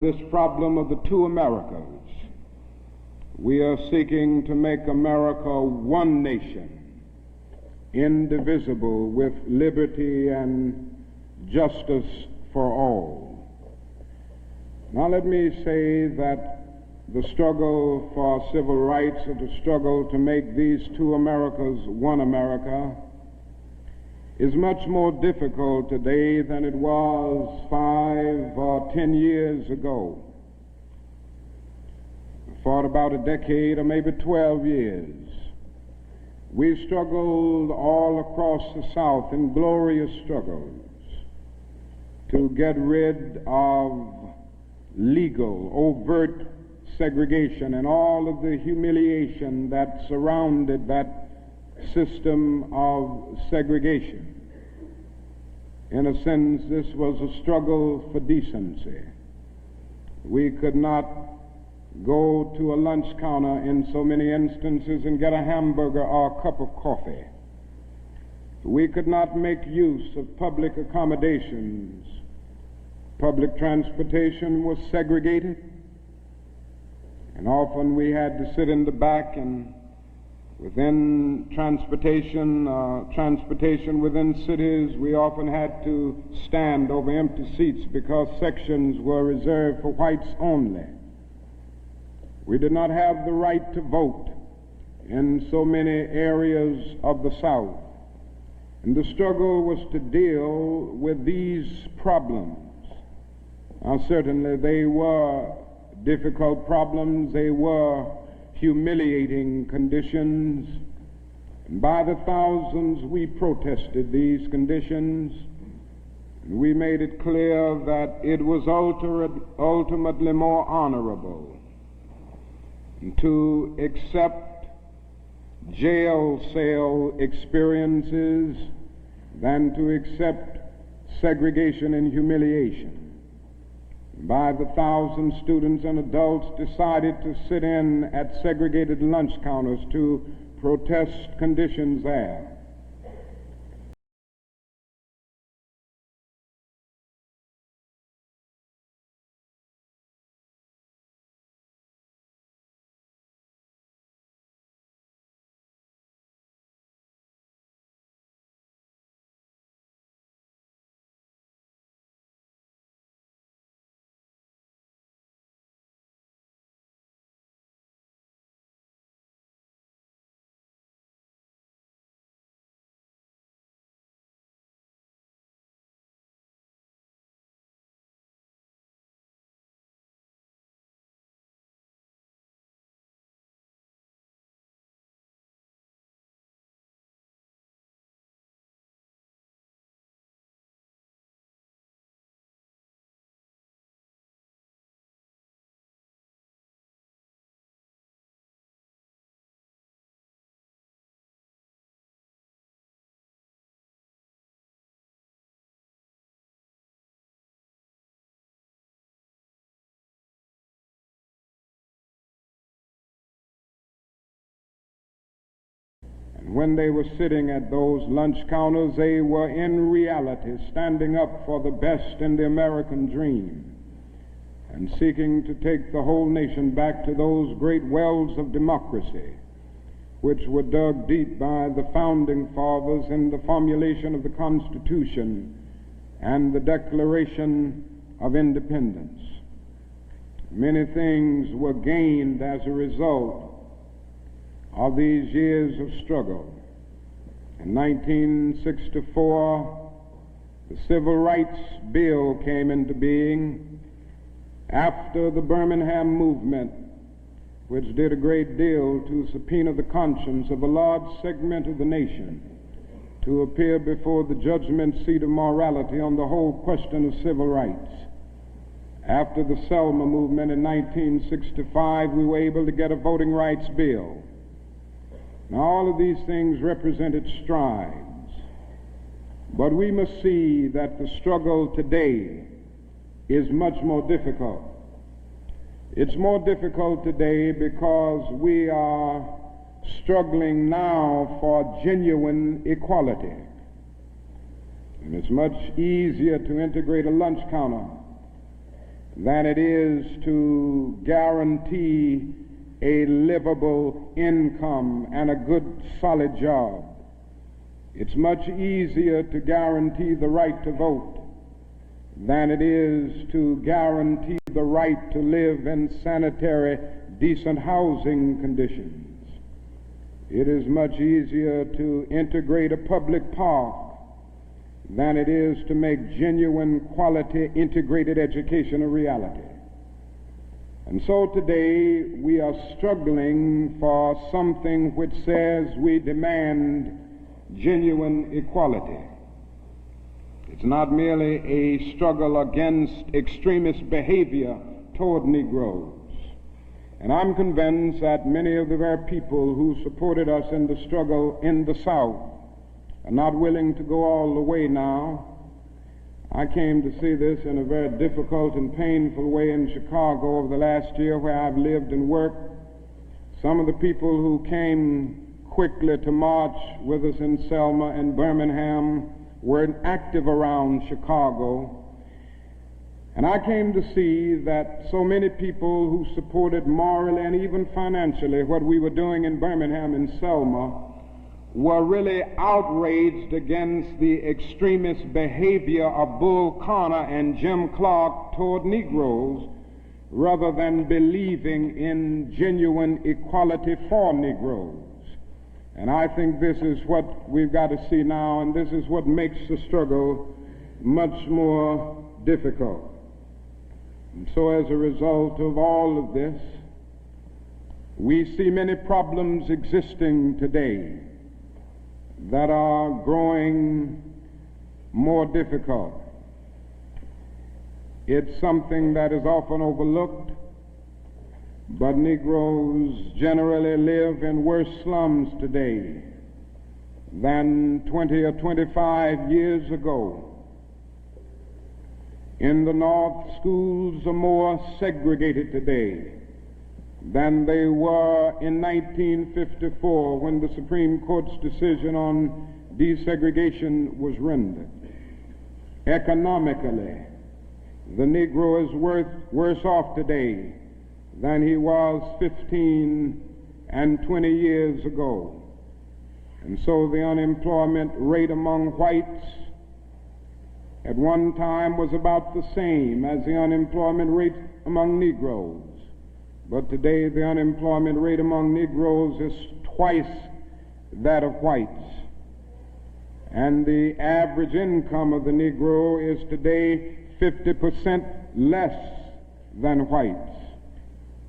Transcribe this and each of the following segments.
This problem of the two Americas. We are seeking to make America one nation, indivisible, with liberty and justice for all. Now let me say that the struggle for civil rights, or the struggle to make these two Americas one America, is much more difficult today than it was 5 or 10 years ago. For about a decade or maybe 12 years, we struggled all across the South in glorious struggles to get rid of legal, overt segregation and all of the humiliation that surrounded that system of segregation. In a sense, this was a struggle for decency. We could not go to a lunch counter in so many instances and get a hamburger or a cup of coffee. We could not make use of public accommodations. Public transportation was segregated, and often we had to sit in the back, and within transportation within cities, we often had to stand over empty seats because sections were reserved for whites only. We did not have the right to vote in so many areas of the South. And the struggle was to deal with these problems. Now, certainly they were difficult problems. They were humiliating conditions. And by the thousands, we protested these conditions. We made it clear that it was ultimately more honorable to accept jail cell experiences than to accept segregation and humiliation. By the thousands, students and adults decided to sit in at segregated lunch counters to protest conditions there. When they were sitting at those lunch counters, they were in reality standing up for the best in the American dream and seeking to take the whole nation back to those great wells of democracy which were dug deep by the founding fathers in the formulation of the Constitution and the Declaration of Independence. Many things were gained as a result of these years of struggle. In 1964, the Civil Rights Bill came into being after the Birmingham movement, which did a great deal to subpoena the conscience of a large segment of the nation to appear before the judgment seat of morality on the whole question of civil rights. After the Selma movement in 1965, we were able to get a voting rights bill. Now, all of these things represented strides, but we must see that the struggle today is much more difficult. It's more difficult today because we are struggling now for genuine equality. And it's much easier to integrate a lunch counter than it is to guarantee a livable income and a good, solid job. It's much easier to guarantee the right to vote than it is to guarantee the right to live in sanitary, decent housing conditions. It is much easier to integrate a public park than it is to make genuine, quality, integrated education a reality. And so today we are struggling for something which says we demand genuine equality. It's not merely a struggle against extremist behavior toward Negroes. And I'm convinced that many of the very people who supported us in the struggle in the South are not willing to go all the way now. I came to see this in a very difficult and painful way in Chicago over the last year, where I've lived and worked. Some of the people who came quickly to march with us in Selma and Birmingham were active around Chicago. And I came to see that so many people who supported morally and even financially what we were doing in Birmingham and Selma were really outraged against the extremist behavior of Bull Connor and Jim Clark toward Negroes, rather than believing in genuine equality for Negroes. And I think this is what we've got to see now, and this is what makes the struggle much more difficult. And so as a result of all of this, we see many problems existing today that are growing more difficult. It's something that is often overlooked, but Negroes generally live in worse slums today than 20 or 25 years ago. In the North, schools are more segregated today than they were in 1954, when the Supreme Court's decision on desegregation was rendered. Economically, the Negro is worse off today than he was 15 and 20 years ago. And so the unemployment rate among whites at one time was about the same as the unemployment rate among Negroes. But today the unemployment rate among Negroes is twice that of whites. And the average income of the Negro is today 50% less than whites.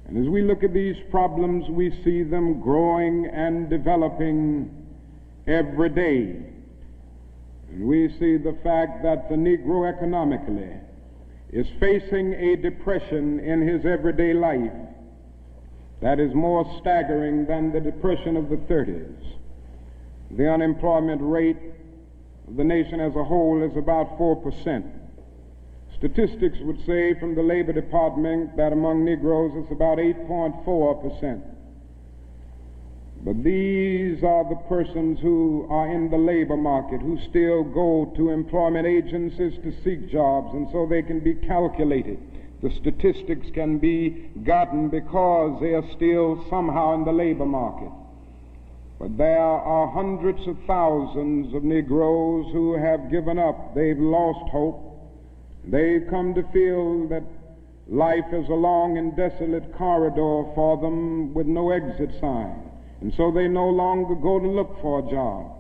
And as we look at these problems, we see them growing and developing every day. And we see the fact that the Negro economically is facing a depression in his everyday life that is more staggering than the depression of the 30s. The unemployment rate of the nation as a whole is about 4%. Statistics would say from the Labor Department that among Negroes it's about 8.4%. But these are the persons who are in the labor market, who still go to employment agencies to seek jobs, and so they can be calculated. The statistics can be gotten because they are still somehow in the labor market. But there are hundreds of thousands of Negroes who have given up. They've lost hope. They've come to feel that life is a long and desolate corridor for them with no exit sign. And so they no longer go to look for a job.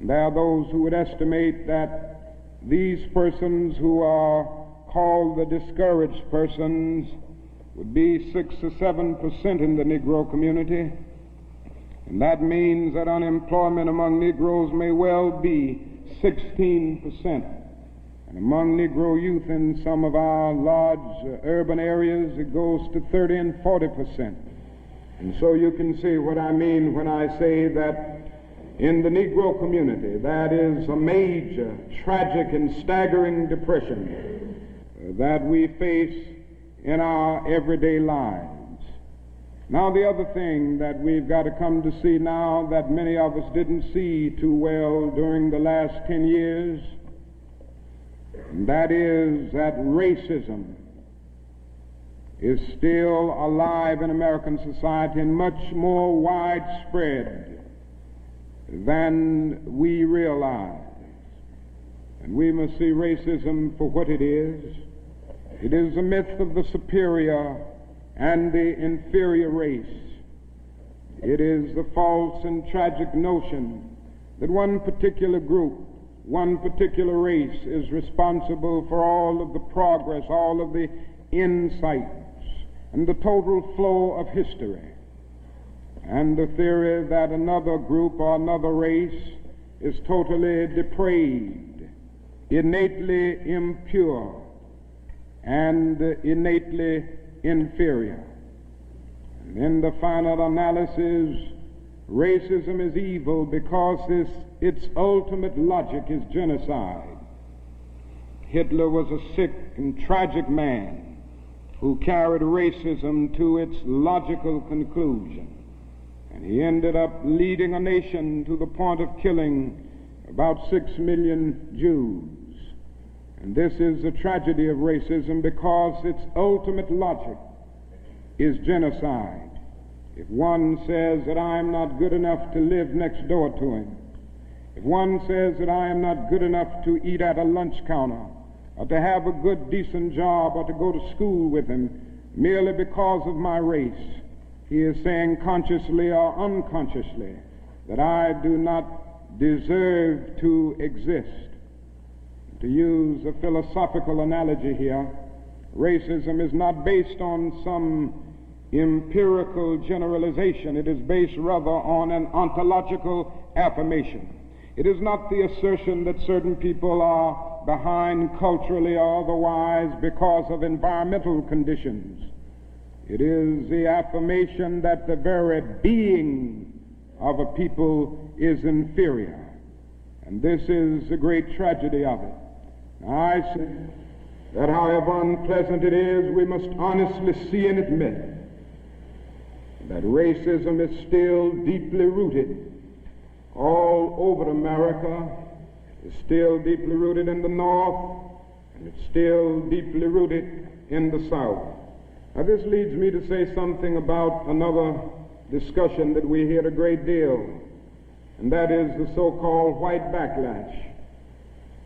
And there are those who would estimate that these persons who are called the discouraged persons would be 6 or 7% in the Negro community. And that means that unemployment among Negroes may well be 16%. And among Negro youth in some of our large urban areas, it goes to 30 and 40%. And so you can see what I mean when I say that in the Negro community, that is a major, tragic, and staggering depression that we face in our everyday lives. Now, the other thing that we've got to come to see now that many of us didn't see too well during the last 10 years, and that is that racism is still alive in American society and much more widespread than we realize. And we must see racism for what it is. It is a myth of the superior and the inferior race. It is the false and tragic notion that one particular group, one particular race is responsible for all of the progress, all of the insights, and the total flow of history. And the theory that another group or another race is totally depraved, innately impure, and innately inferior. And in the final analysis, racism is evil because its ultimate logic is genocide. Hitler was a sick and tragic man who carried racism to its logical conclusion. And he ended up leading a nation to the point of killing about 6 million Jews. And this is the tragedy of racism because its ultimate logic is genocide. If one says that I am not good enough to live next door to him, if one says that I am not good enough to eat at a lunch counter, or to have a good, decent job, or to go to school with him, merely because of my race, he is saying consciously or unconsciously that I do not deserve to exist. To use a philosophical analogy here, racism is not based on some empirical generalization. It is based rather on an ontological affirmation. It is not the assertion that certain people are behind culturally or otherwise because of environmental conditions. It is the affirmation that the very being of a people is inferior. And this is the great tragedy of it. Now, I say that however unpleasant it is, we must honestly see and admit that racism is still deeply rooted all over America. It's still deeply rooted in the North, and it's still deeply rooted in the South. Now, this leads me to say something about another discussion that we hear a great deal, and that is the so-called white backlash.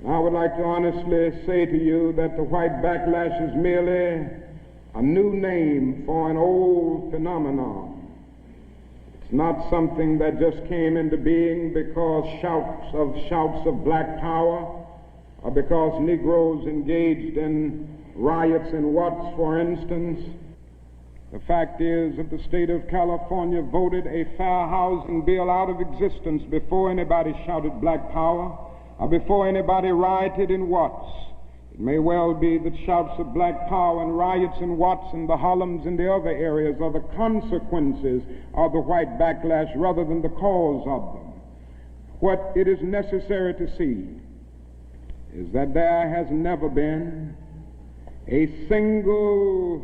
I would like to honestly say to you that the white backlash is merely a new name for an old phenomenon. It's not something that just came into being because shouts of black power, or because Negroes engaged in riots in Watts, for instance. The fact is that the state of California voted a fair housing bill out of existence before anybody shouted black power, or before anybody rioted in Watts. It may well be that shouts of black power and riots in Watts and the Harlems and the other areas are the consequences of the white backlash rather than the cause of them. What it is necessary to see is that there has never been a single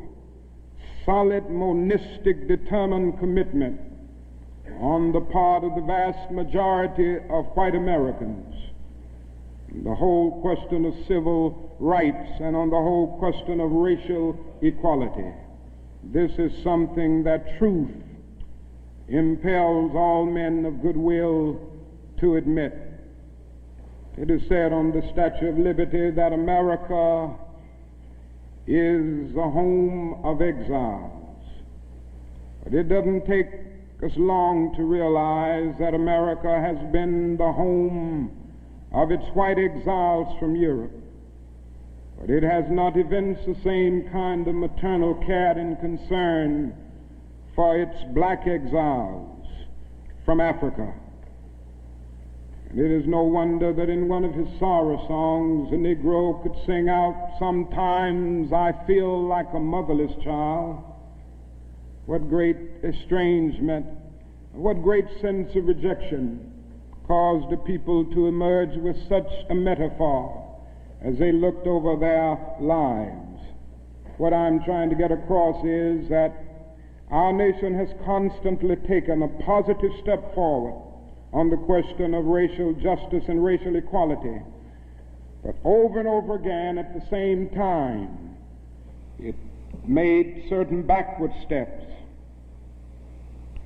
solid, monistic, determined commitment on the part of the vast majority of white Americans, the whole question of civil rights and on the whole question of racial equality. This is something that truth impels all men of goodwill to admit. It is said on the Statue of Liberty that America is the home of exiles. But it doesn't take us long to realize that America has been the home of its white exiles from Europe. But it has not evinced the same kind of maternal care and concern for its black exiles from Africa. And it is no wonder that in one of his sorrow songs, a Negro could sing out, "Sometimes I feel like a motherless child." What great estrangement, what great sense of rejection caused the people to emerge with such a metaphor as they looked over their lives. What I'm trying to get across is that our nation has constantly taken a positive step forward on the question of racial justice and racial equality. But over and over again at the same time, it made certain backward steps.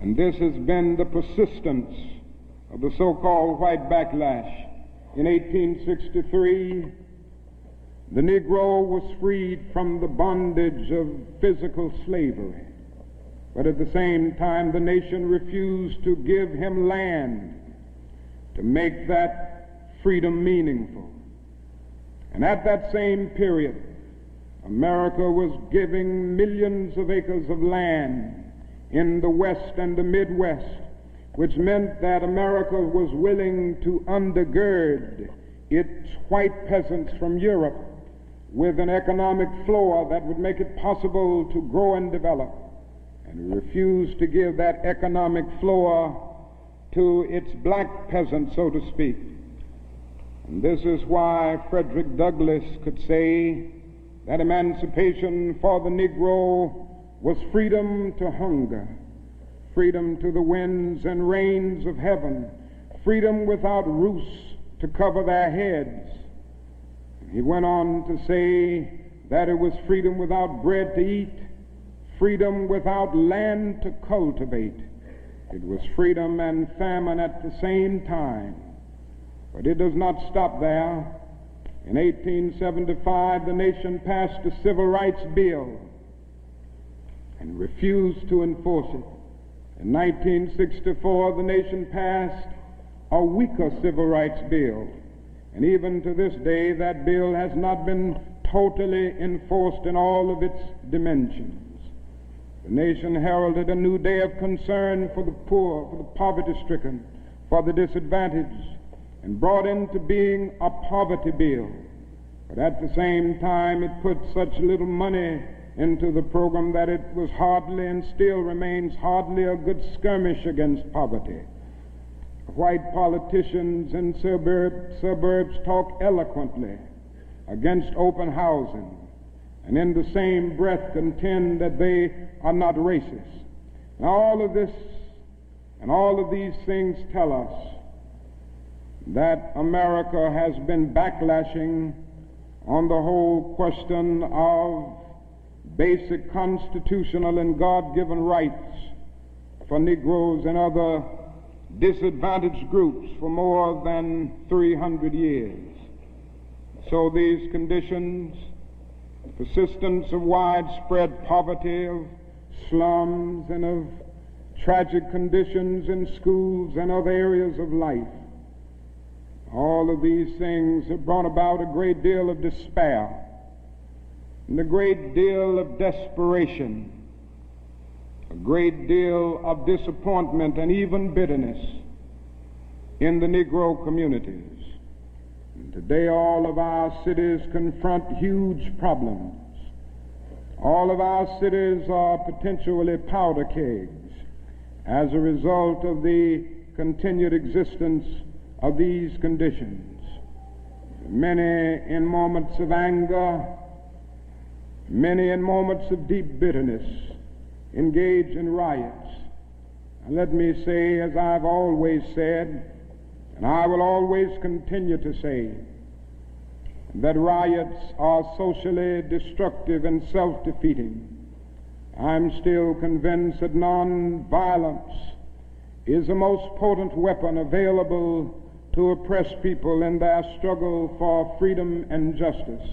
And this has been the persistence of the so-called white backlash. In 1863, the Negro was freed from the bondage of physical slavery. But at the same time, the nation refused to give him land to make that freedom meaningful. And at that same period, America was giving millions of acres of land in the West and the Midwest, which meant that America was willing to undergird its white peasants from Europe with an economic floor that would make it possible to grow and develop, and refused to give that economic floor to its black peasants, so to speak. And this is why Frederick Douglass could say that emancipation for the Negro was freedom to hunger, freedom to the winds and rains of heaven, freedom without roofs to cover their heads. He went on to say that it was freedom without bread to eat, freedom without land to cultivate. It was freedom and famine at the same time. But it does not stop there. In 1875, the nation passed a civil rights bill and refused to enforce it. In 1964, the nation passed a weaker civil rights bill. And even to this day, that bill has not been totally enforced in all of its dimensions. The nation heralded a new day of concern for the poor, for the poverty-stricken, for the disadvantaged, and brought into being a poverty bill. But at the same time, it put such little money into the program that it was hardly, and still remains hardly, a good skirmish against poverty. White politicians in suburbs talk eloquently against open housing, and in the same breath contend that they are not racist. Now all of this and all of these things tell us that America has been backlashing on the whole question of basic constitutional and God-given rights for Negroes and other disadvantaged groups for more than 300 years. So these conditions, the persistence of widespread poverty, of slums, and of tragic conditions in schools and other areas of life, all of these things have brought about a great deal of despair and a great deal of desperation, a great deal of disappointment and even bitterness in the Negro communities. And today all of our cities confront huge problems. All of our cities are potentially powder kegs as a result of the continued existence of these conditions. Many in moments of anger, many in moments of deep bitterness, engage in riots. And let me say, as I've always said, and I will always continue to say, that riots are socially destructive and self-defeating. I'm still convinced that non-violence is the most potent weapon available to oppress people in their struggle for freedom and justice.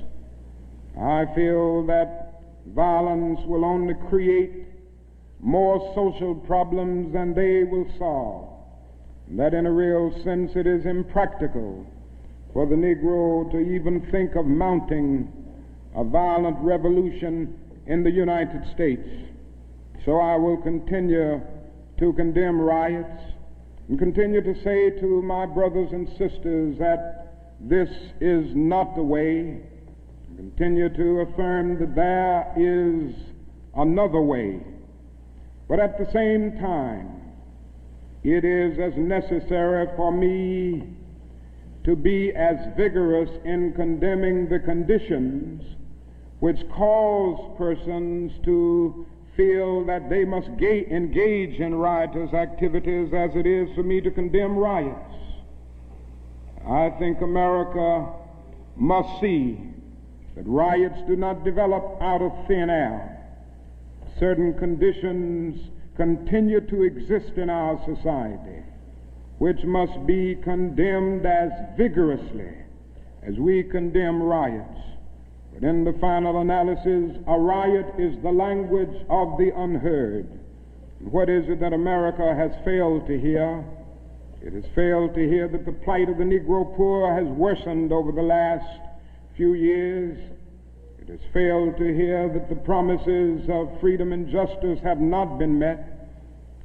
I feel that violence will only create more social problems than they will solve. That in a real sense it is impractical for the Negro to even think of mounting a violent revolution in the United States. So I will continue to condemn riots and continue to say to my brothers and sisters that this is not the way. Continue to affirm that there is another way. But at the same time, it is as necessary for me to be as vigorous in condemning the conditions which cause persons to feel that they must engage in riotous activities as it is for me to condemn riots. I think America must see that riots do not develop out of thin air. certain conditions continue to exist in our society, which must be condemned as vigorously as we condemn riots. But in the final analysis, a riot is the language of the unheard. What is it that America has failed to hear? It has failed to hear that the plight of the Negro poor has worsened over the last few years. It has failed to hear that the promises of freedom and justice have not been met.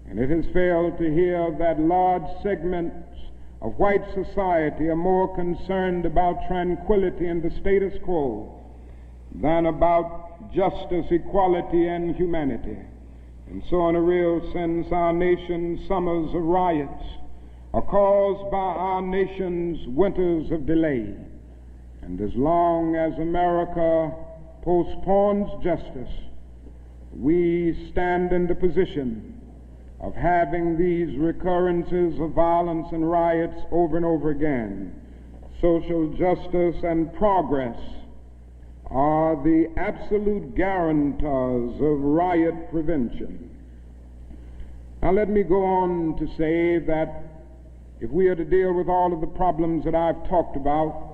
And it has failed to hear that large segments of white society are more concerned about tranquility and the status quo than about justice, equality, and humanity. And so in a real sense, our nation's summers of riots are caused by our nation's winters of delay. And as long as America postpones justice, we stand in the position of having these recurrences of violence and riots over and over again. Social justice and progress are the absolute guarantors of riot prevention. Now let me go on to say that if we are to deal with all of the problems that I've talked about,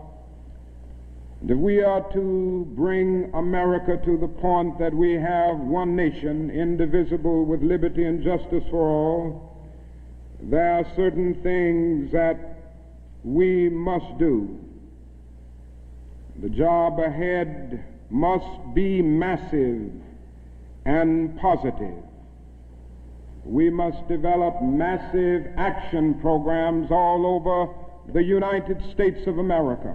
and if we are to bring America to the point that we have one nation, indivisible, with liberty and justice for all, there are certain things that we must do. The job ahead must be massive and positive. We must develop massive action programs all over the United States of America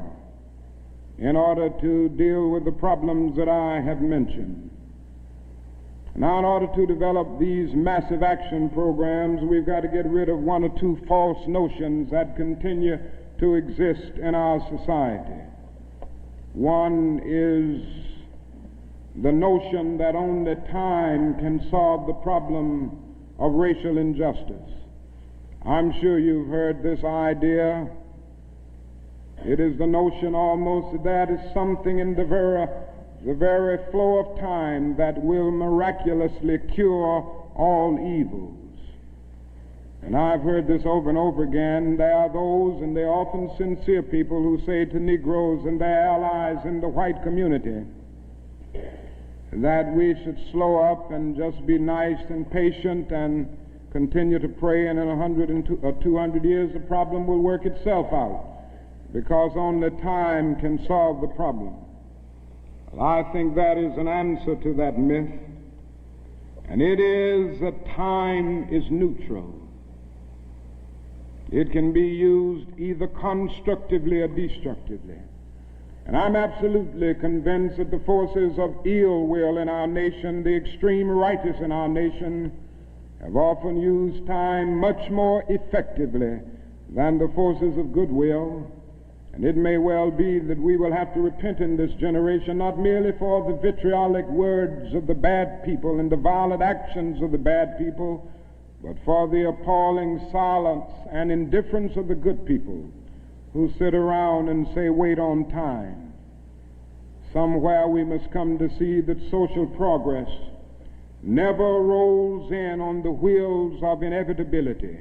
in order to deal with the problems that I have mentioned. Now, in order to develop these massive action programs, we've got to get rid of one or two false notions that continue to exist in our society. One is the notion that only time can solve the problem of racial injustice. I'm sure you've heard this idea. It is the notion almost that is something in the very flow of time that will miraculously cure all evils. And I've heard this over and over again. There are those, and they're often sincere people, who say to Negroes and their allies in the white community that we should slow up and just be nice and patient and continue to pray, and in 100 or 200 years the problem will work itself out, because only time can solve the problem. Well, I think that is an answer to that myth, and it is that time is neutral. It can be used either constructively or destructively. And I'm absolutely convinced that the forces of ill will in our nation, the extreme righteous in our nation, have often used time much more effectively than the forces of goodwill. And it may well be that we will have to repent in this generation, not merely for the vitriolic words of the bad people and the violent actions of the bad people, but for the appalling silence and indifference of the good people who sit around and say, wait on time. Somewhere we must come to see that social progress never rolls in on the wheels of inevitability.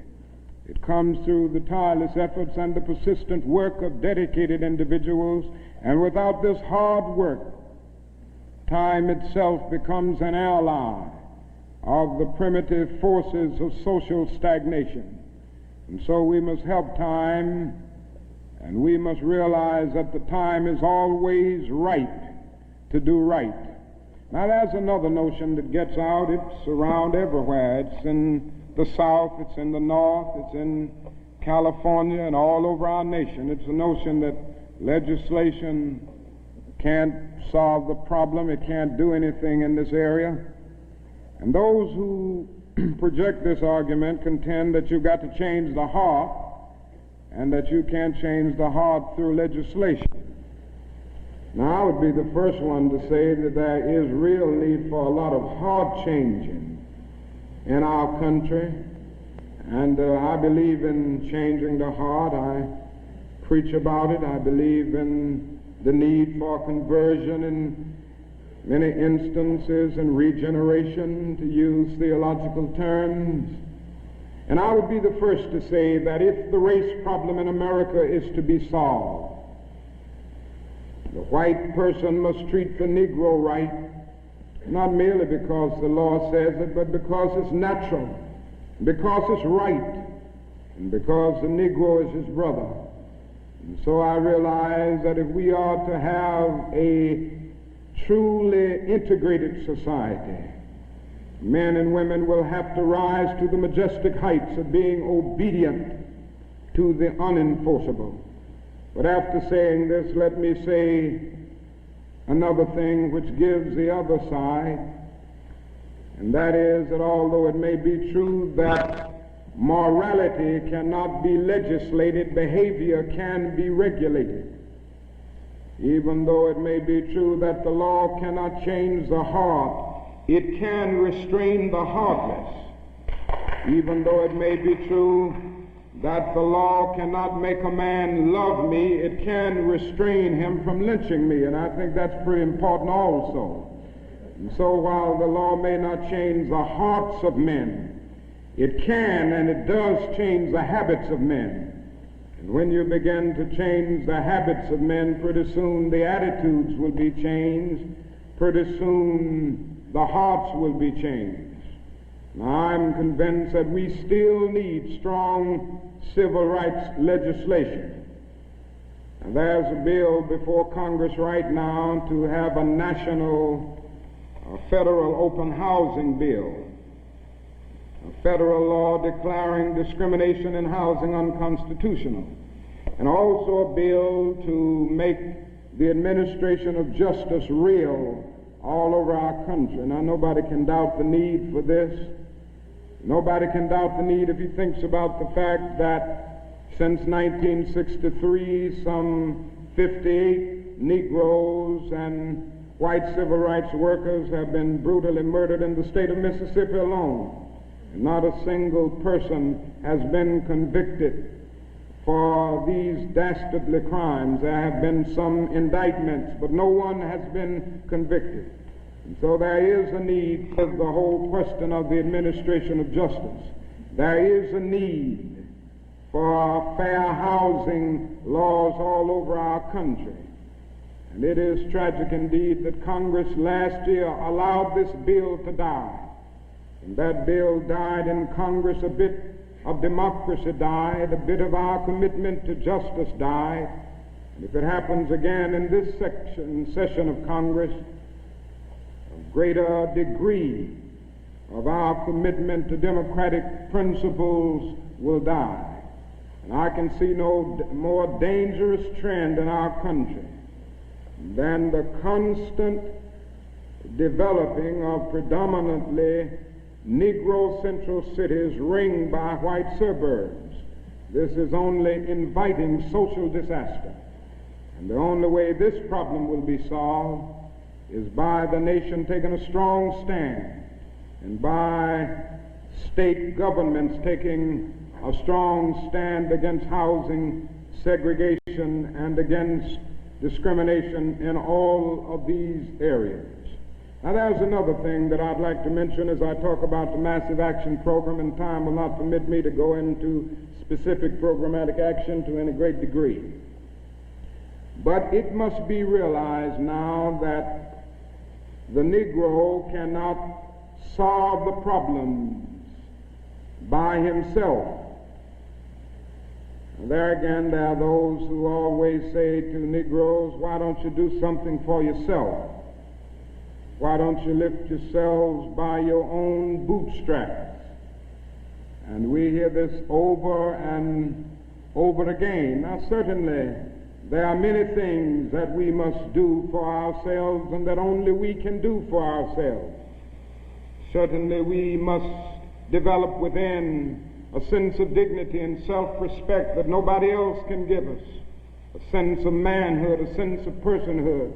It comes through the tireless efforts and the persistent work of dedicated individuals, and without this hard work, time itself becomes an ally of the primitive forces of social stagnation. And so we must help time, and we must realize that the time is always right to do right. Now there's another notion that gets out. It's around everywhere. It's in the South, it's in the North, it's in California, and all over our nation. It's the notion that legislation can't solve the problem. It can't do anything in this area. And those who project this argument contend that you've got to change the heart, and that you can't change the heart through legislation. Now, I would be the first one to say that there is real need for a lot of heart changing in our country, and I believe in changing the heart. I preach about it. I believe in the need for conversion and many instances in regeneration, to use theological terms. And I would be the first to say that if the race problem in America is to be solved, the white person must treat the Negro right, not merely because the law says it, but because it's natural, because it's right, and because the Negro is his brother. And so I realize that if we are to have a truly integrated society, men and women will have to rise to the majestic heights of being obedient to the unenforceable. But after saying this, let me say another thing which gives the other side, and that is that although it may be true that morality cannot be legislated, behavior can be regulated. Even though it may be true that the law cannot change the heart, it can restrain the heartless. Even though it may be true that the law cannot make a man love me, it can restrain him from lynching me, and I think that's pretty important also. And so while the law may not change the hearts of men, it can and it does change the habits of men. And when you begin to change the habits of men, pretty soon the attitudes will be changed, pretty soon the hearts will be changed. Now, I'm convinced that we still need strong civil rights legislation. And there's a bill before Congress right now to have a national federal open housing bill, a federal law declaring discrimination in housing unconstitutional, and also a bill to make the administration of justice real all over our country. Now, nobody can doubt the need for this. Nobody can doubt the need if he thinks about the fact that since 1963, some 58 Negroes and white civil rights workers have been brutally murdered in the state of Mississippi alone. And not a single person has been convicted for these dastardly crimes. There have been some indictments, but no one has been convicted. And so there is a need for the whole question of the administration of justice. There is a need for fair housing laws all over our country. And it is tragic indeed that Congress last year allowed this bill to die. And that bill died in Congress. A bit of democracy died, a bit of our commitment to justice died. And if it happens again in this session of Congress, a greater degree of our commitment to democratic principles will die. And I can see no more dangerous trend in our country than the constant developing of predominantly Negro central cities ringed by white suburbs. This is only inviting social disaster. And the only way this problem will be solved is by the nation taking a strong stand, and by state governments taking a strong stand against housing segregation and against discrimination in all of these areas. Now, there's another thing that I'd like to mention as I talk about the Massive Action Program, and time will not permit me to go into specific programmatic action to any great degree. But it must be realized now that the Negro cannot solve the problems by himself. And there again, there are those who always say to Negroes, why don't you do something for yourself? Why don't you lift yourselves by your own bootstraps? And we hear this over and over again. Now, certainly, there are many things that we must do for ourselves and that only we can do for ourselves. Certainly, we must develop within a sense of dignity and self-respect that nobody else can give us, a sense of manhood, a sense of personhood,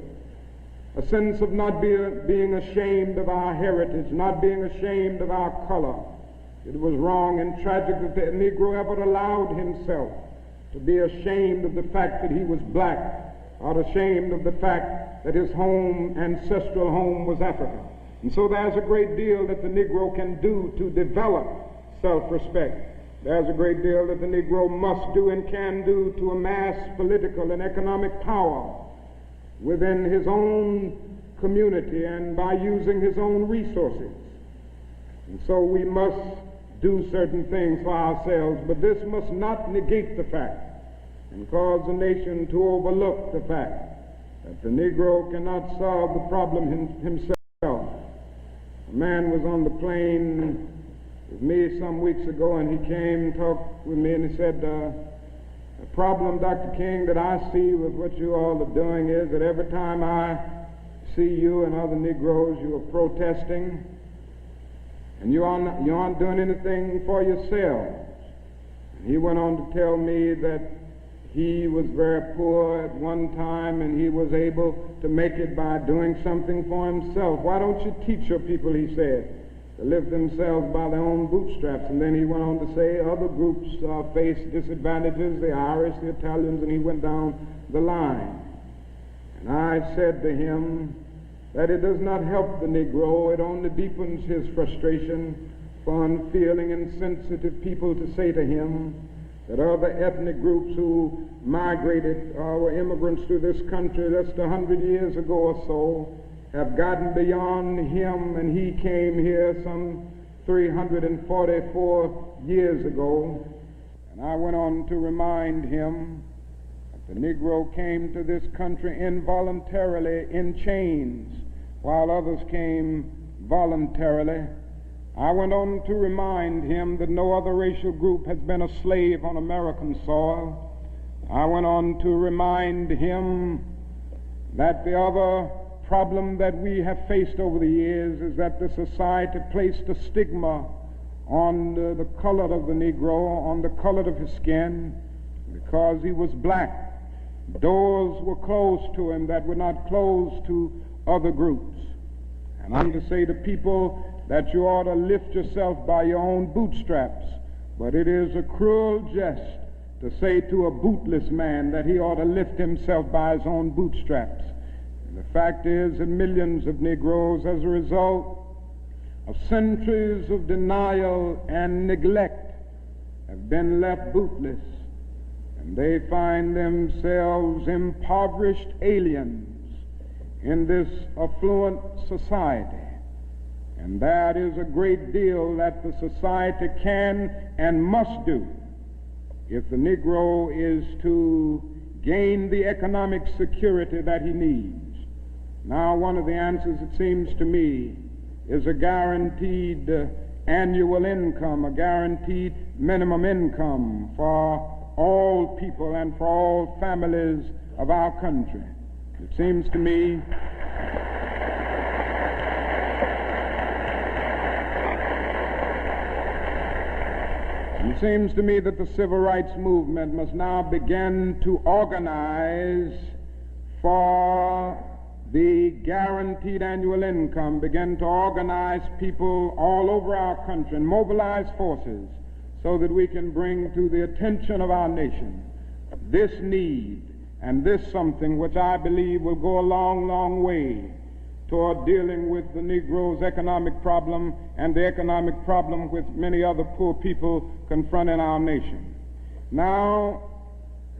a sense of not being ashamed of our heritage, not being ashamed of our color. It was wrong and tragic that the Negro ever allowed himself to be ashamed of the fact that he was black, not ashamed of the fact that his home, ancestral home, was Africa. And so there's a great deal that the Negro can do to develop self-respect. There's a great deal that the Negro must do and can do to amass political and economic power within his own community and by using his own resources. And so we must do certain things for ourselves, but this must not negate the fact and cause the nation to overlook the fact that the Negro cannot solve the problem himself. A man was on the plane with me some weeks ago, and he came and talked with me, and he said, the problem, Dr. King, that I see with what you all are doing is that every time I see you and other Negroes, you are protesting, and you aren't doing anything for yourselves. And he went on to tell me that he was very poor at one time, and he was able to make it by doing something for himself. Why don't you teach your people, he said, to lift themselves by their own bootstraps? And then he went on to say other groups face disadvantages, the Irish, the Italians, and he went down the line. And I said to him that it does not help the Negro, it only deepens his frustration for unfeeling and sensitive people to say to him that other ethnic groups who migrated or were immigrants to this country just 100 years ago or so have gotten beyond him, and he came here some 344 years ago. And I went on to remind him that the Negro came to this country involuntarily in chains, while others came voluntarily. I went on to remind him that no other racial group has been a slave on American soil. I went on to remind him that the other problem that we have faced over the years is that the society placed a stigma on the color of the Negro, on the color of his skin, because he was black. Doors were closed to him that were not closed to other groups. And I'm to say to people that you ought to lift yourself by your own bootstraps, but it is a cruel jest to say to a bootless man that he ought to lift himself by his own bootstraps. And the fact is that millions of Negroes, as a result of centuries of denial and neglect, have been left bootless, and they find themselves impoverished aliens in this affluent society. And that is a great deal that the society can and must do if the Negro is to gain the economic security that he needs. Now, one of the answers, it seems to me, is a guaranteed annual income, a guaranteed minimum income for all people and for all families of our country. It seems to me that the civil rights movement must now begin to organize for the guaranteed annual income, begin to organize people all over our country and mobilize forces so that we can bring to the attention of our nation this need and this something which I believe will go a long, long way toward dealing with the Negro's economic problem and the economic problem with many other poor people confronting our nation. Now,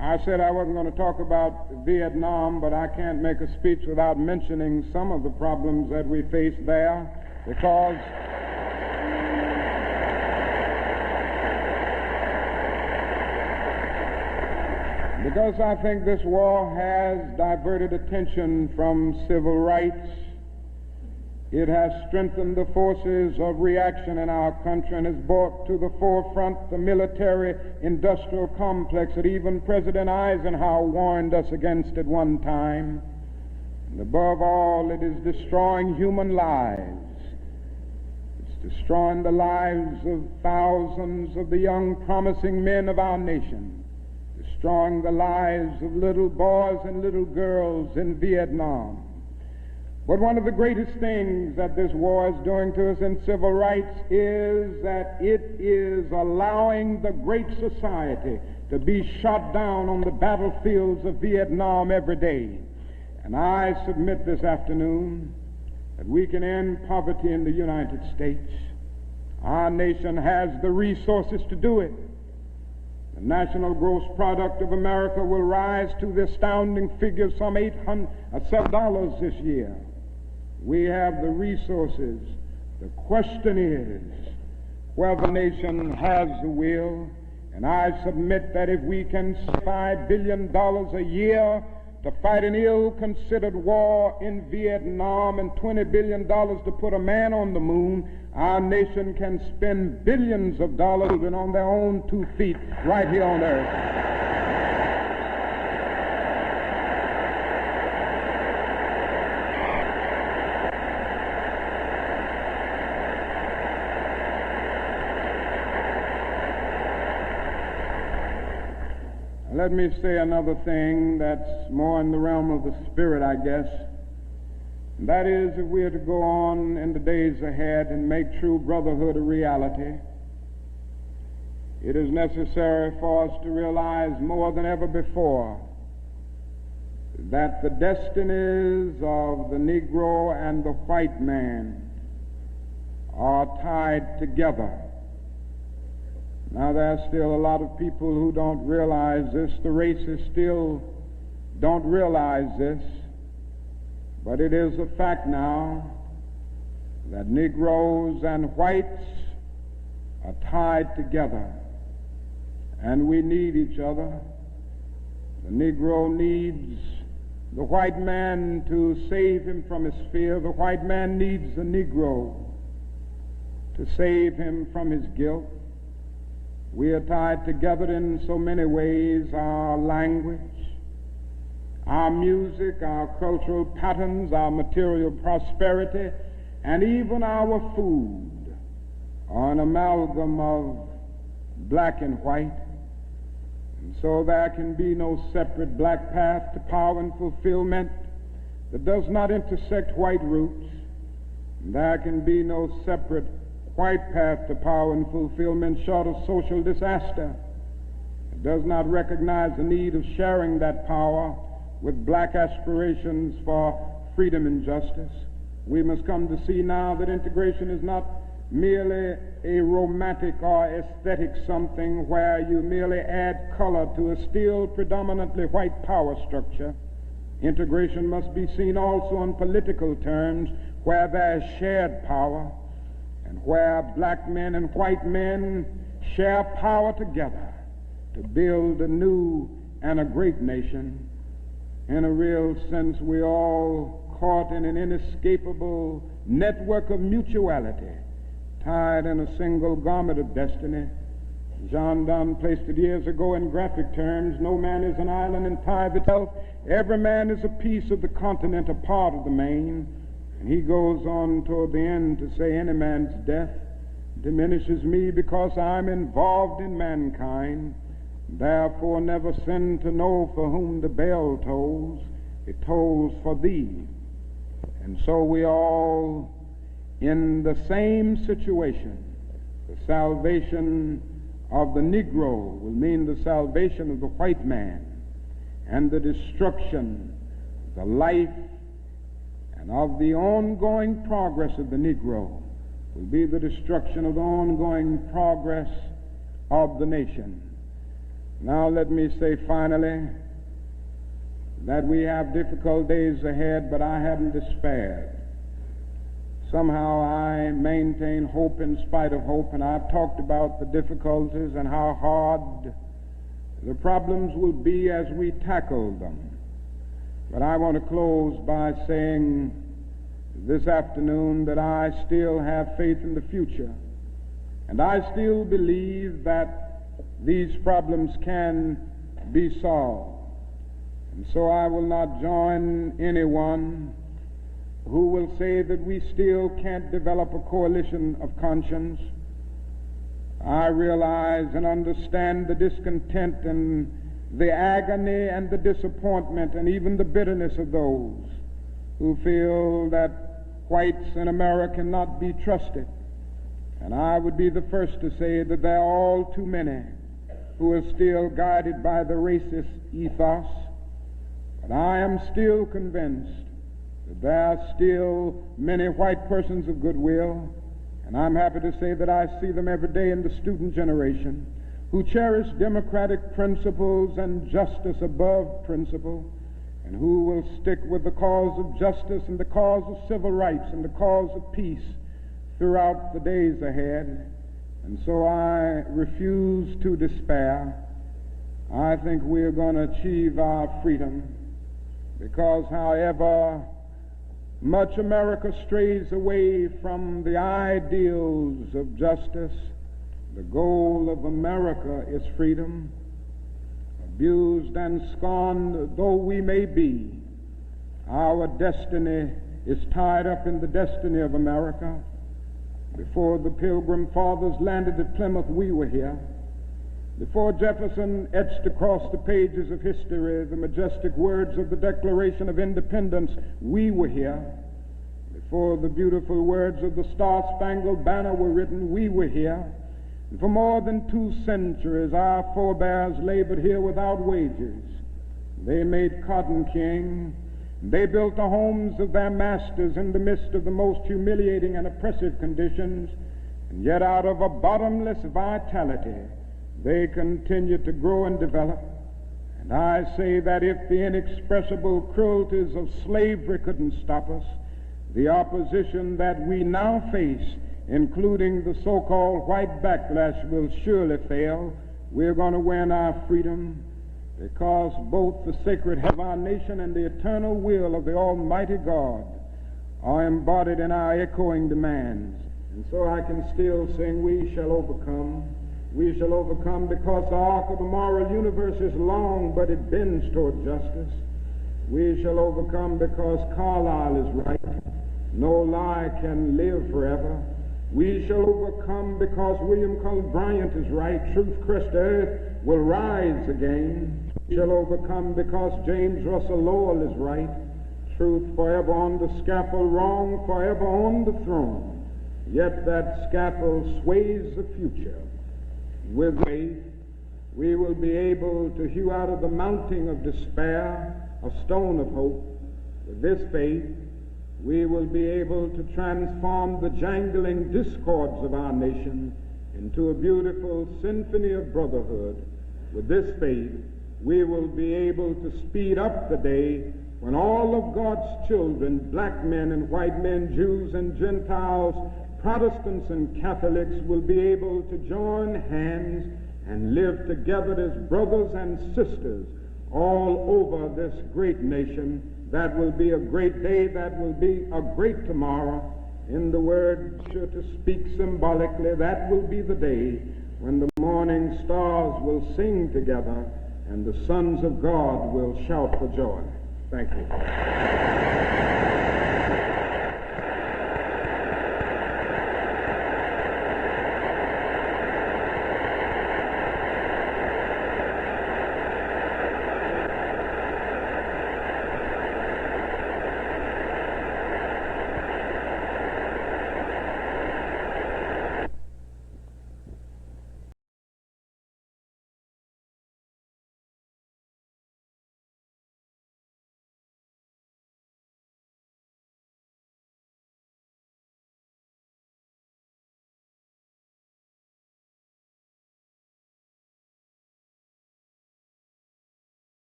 I said I wasn't going to talk about Vietnam, but I can't make a speech without mentioning some of the problems that we face there, because I think this war has diverted attention from civil rights. It has strengthened the forces of reaction in our country and has brought to the forefront the military-industrial complex that even President Eisenhower warned us against at one time. And above all, it is destroying human lives. It's destroying the lives of thousands of the young, promising men of our nation, destroying the lives of little boys and little girls in Vietnam. But one of the greatest things that this war is doing to us in civil rights is that it is allowing the great society to be shot down on the battlefields of Vietnam every day. And I submit this afternoon that we can end poverty in the United States. Our nation has the resources to do it. The national gross product of America will rise to the astounding figure of some $7 this year. We have the resources. The question is whether the nation has the will. And I submit that if we can save $5 billion a year to fight an ill-considered war in Vietnam and $20 billion to put a man on the moon, our nation can spend billions of dollars on their own 2 feet right here on earth. Let me say another thing that's more in the realm of the spirit, I guess. And that is, if we are to go on in the days ahead and make true brotherhood a reality, it is necessary for us to realize more than ever before that the destinies of the Negro and the white man are tied together. Now, there's still a lot of people who don't realize this. The races still don't realize this. But it is a fact now that Negroes and whites are tied together. And we need each other. The Negro needs the white man to save him from his fear. The white man needs the Negro to save him from his guilt. We are tied together in so many ways: our language, our music, our cultural patterns, our material prosperity, and even our food are an amalgam of black and white. And so there can be no separate black path to power and fulfillment that does not intersect white roots. There can be no separate white path to power and fulfillment short of social disaster. It does not recognize the need of sharing that power with black aspirations for freedom and justice. We must come to see now that integration is not merely a romantic or aesthetic something where you merely add color to a still predominantly white power structure. Integration must be seen also on political terms where there is shared power, and where black men and white men share power together to build a new and a great nation. In a real sense, we're all caught in an inescapable network of mutuality, tied in a single garment of destiny. Jean Donne placed it years ago in graphic terms: no man is an island entire itself. Every man is a piece of the continent, a part of the main. And he goes on toward the end to say, any man's death diminishes me because I'm involved in mankind. Therefore never sin to know for whom the bell tolls. It tolls for thee. And so we all in the same situation. The salvation of the Negro will mean the salvation of the white man, and the destruction, the life, and of the ongoing progress of the Negro will be the destruction of the ongoing progress of the nation. Now let me say finally that we have difficult days ahead, but I haven't despaired. Somehow I maintain hope in spite of hope, and I've talked about the difficulties and how hard the problems will be as we tackle them. But I want to close by saying this afternoon that I still have faith in the future, and I still believe that these problems can be solved. And so I will not join anyone who will say that we still can't develop a coalition of conscience. I realize and understand the discontent and the agony and the disappointment and even the bitterness of those who feel that whites in America cannot be trusted. And I would be the first to say that there are all too many who is still guided by the racist ethos, but I am still convinced that there are still many white persons of goodwill, and I'm happy to say that I see them every day in the student generation, who cherish democratic principles and justice above principle, and who will stick with the cause of justice and the cause of civil rights and the cause of peace throughout the days ahead. And so I refuse to despair. I think we're going to achieve our freedom, because however much America strays away from the ideals of justice, the goal of America is freedom. Abused and scorned though we may be, our destiny is tied up in the destiny of America. Before the Pilgrim Fathers landed at Plymouth, we were here. Before Jefferson etched across the pages of history the majestic words of the Declaration of Independence, we were here. Before the beautiful words of the Star-Spangled Banner were written, we were here. And for more than 2 centuries, our forebears labored here without wages. They made cotton king. They built the homes of their masters in the midst of the most humiliating and oppressive conditions. And yet out of a bottomless vitality, they continued to grow and develop. And I say that if the inexpressible cruelties of slavery couldn't stop us, the opposition that we now face, including the so-called white backlash, will surely fail. We're going to win our freedom, because both the sacred head of our nation and the eternal will of the Almighty God are embodied in our echoing demands. And so I can still sing, we shall overcome. We shall overcome, because the arc of the moral universe is long, but it bends toward justice. We shall overcome because Carlyle is right. No lie can live forever. We shall overcome because William Cullen Bryant is right. Truth-crushed earth will rise again. We shall overcome because James Russell Lowell is right. Truth forever on the scaffold, wrong forever on the throne. Yet that scaffold sways the future. With faith, we will be able to hew out of the mounting of despair a stone of hope. With this faith, we will be able to transform the jangling discords of our nation into a beautiful symphony of brotherhood. With this faith, we will be able to speed up the day when all of God's children, black men and white men, Jews and Gentiles, Protestants and Catholics, will be able to join hands and live together as brothers and sisters all over this great nation. That will be a great day. That will be a great tomorrow. In the word, to speak symbolically, that will be the day when the morning stars will sing together and the sons of God will shout for joy. Thank you.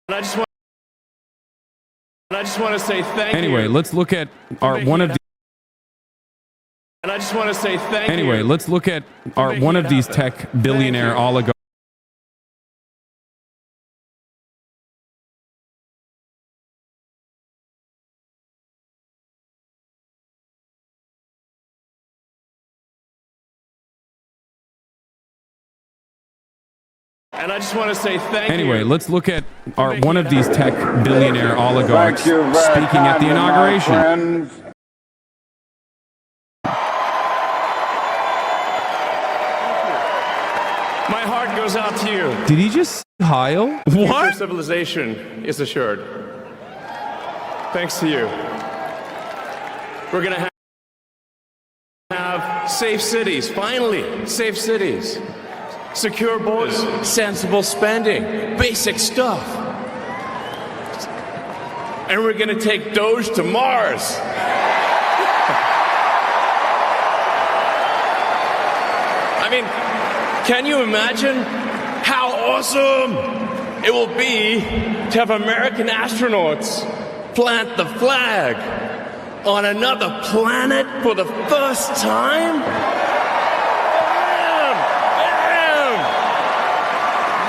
And I just want to say thank you. Anyway, let's look at our one of the. And I just want to say thank you. Anyway, let's look at our one of these tech billionaire oligarchs. And I just want to say thank you. Anyway, let's look at our one of these tech billionaire oligarchs speaking at the inauguration. My heart goes out to you. Did he just Heil? Future What? civilization is assured. Thanks to you. We're going to have safe cities, finally, safe cities. Secure borders, sensible spending, basic stuff. And we're going to take Doge to Mars. I mean, can you imagine how awesome it will be to have American astronauts plant the flag on another planet for the first time?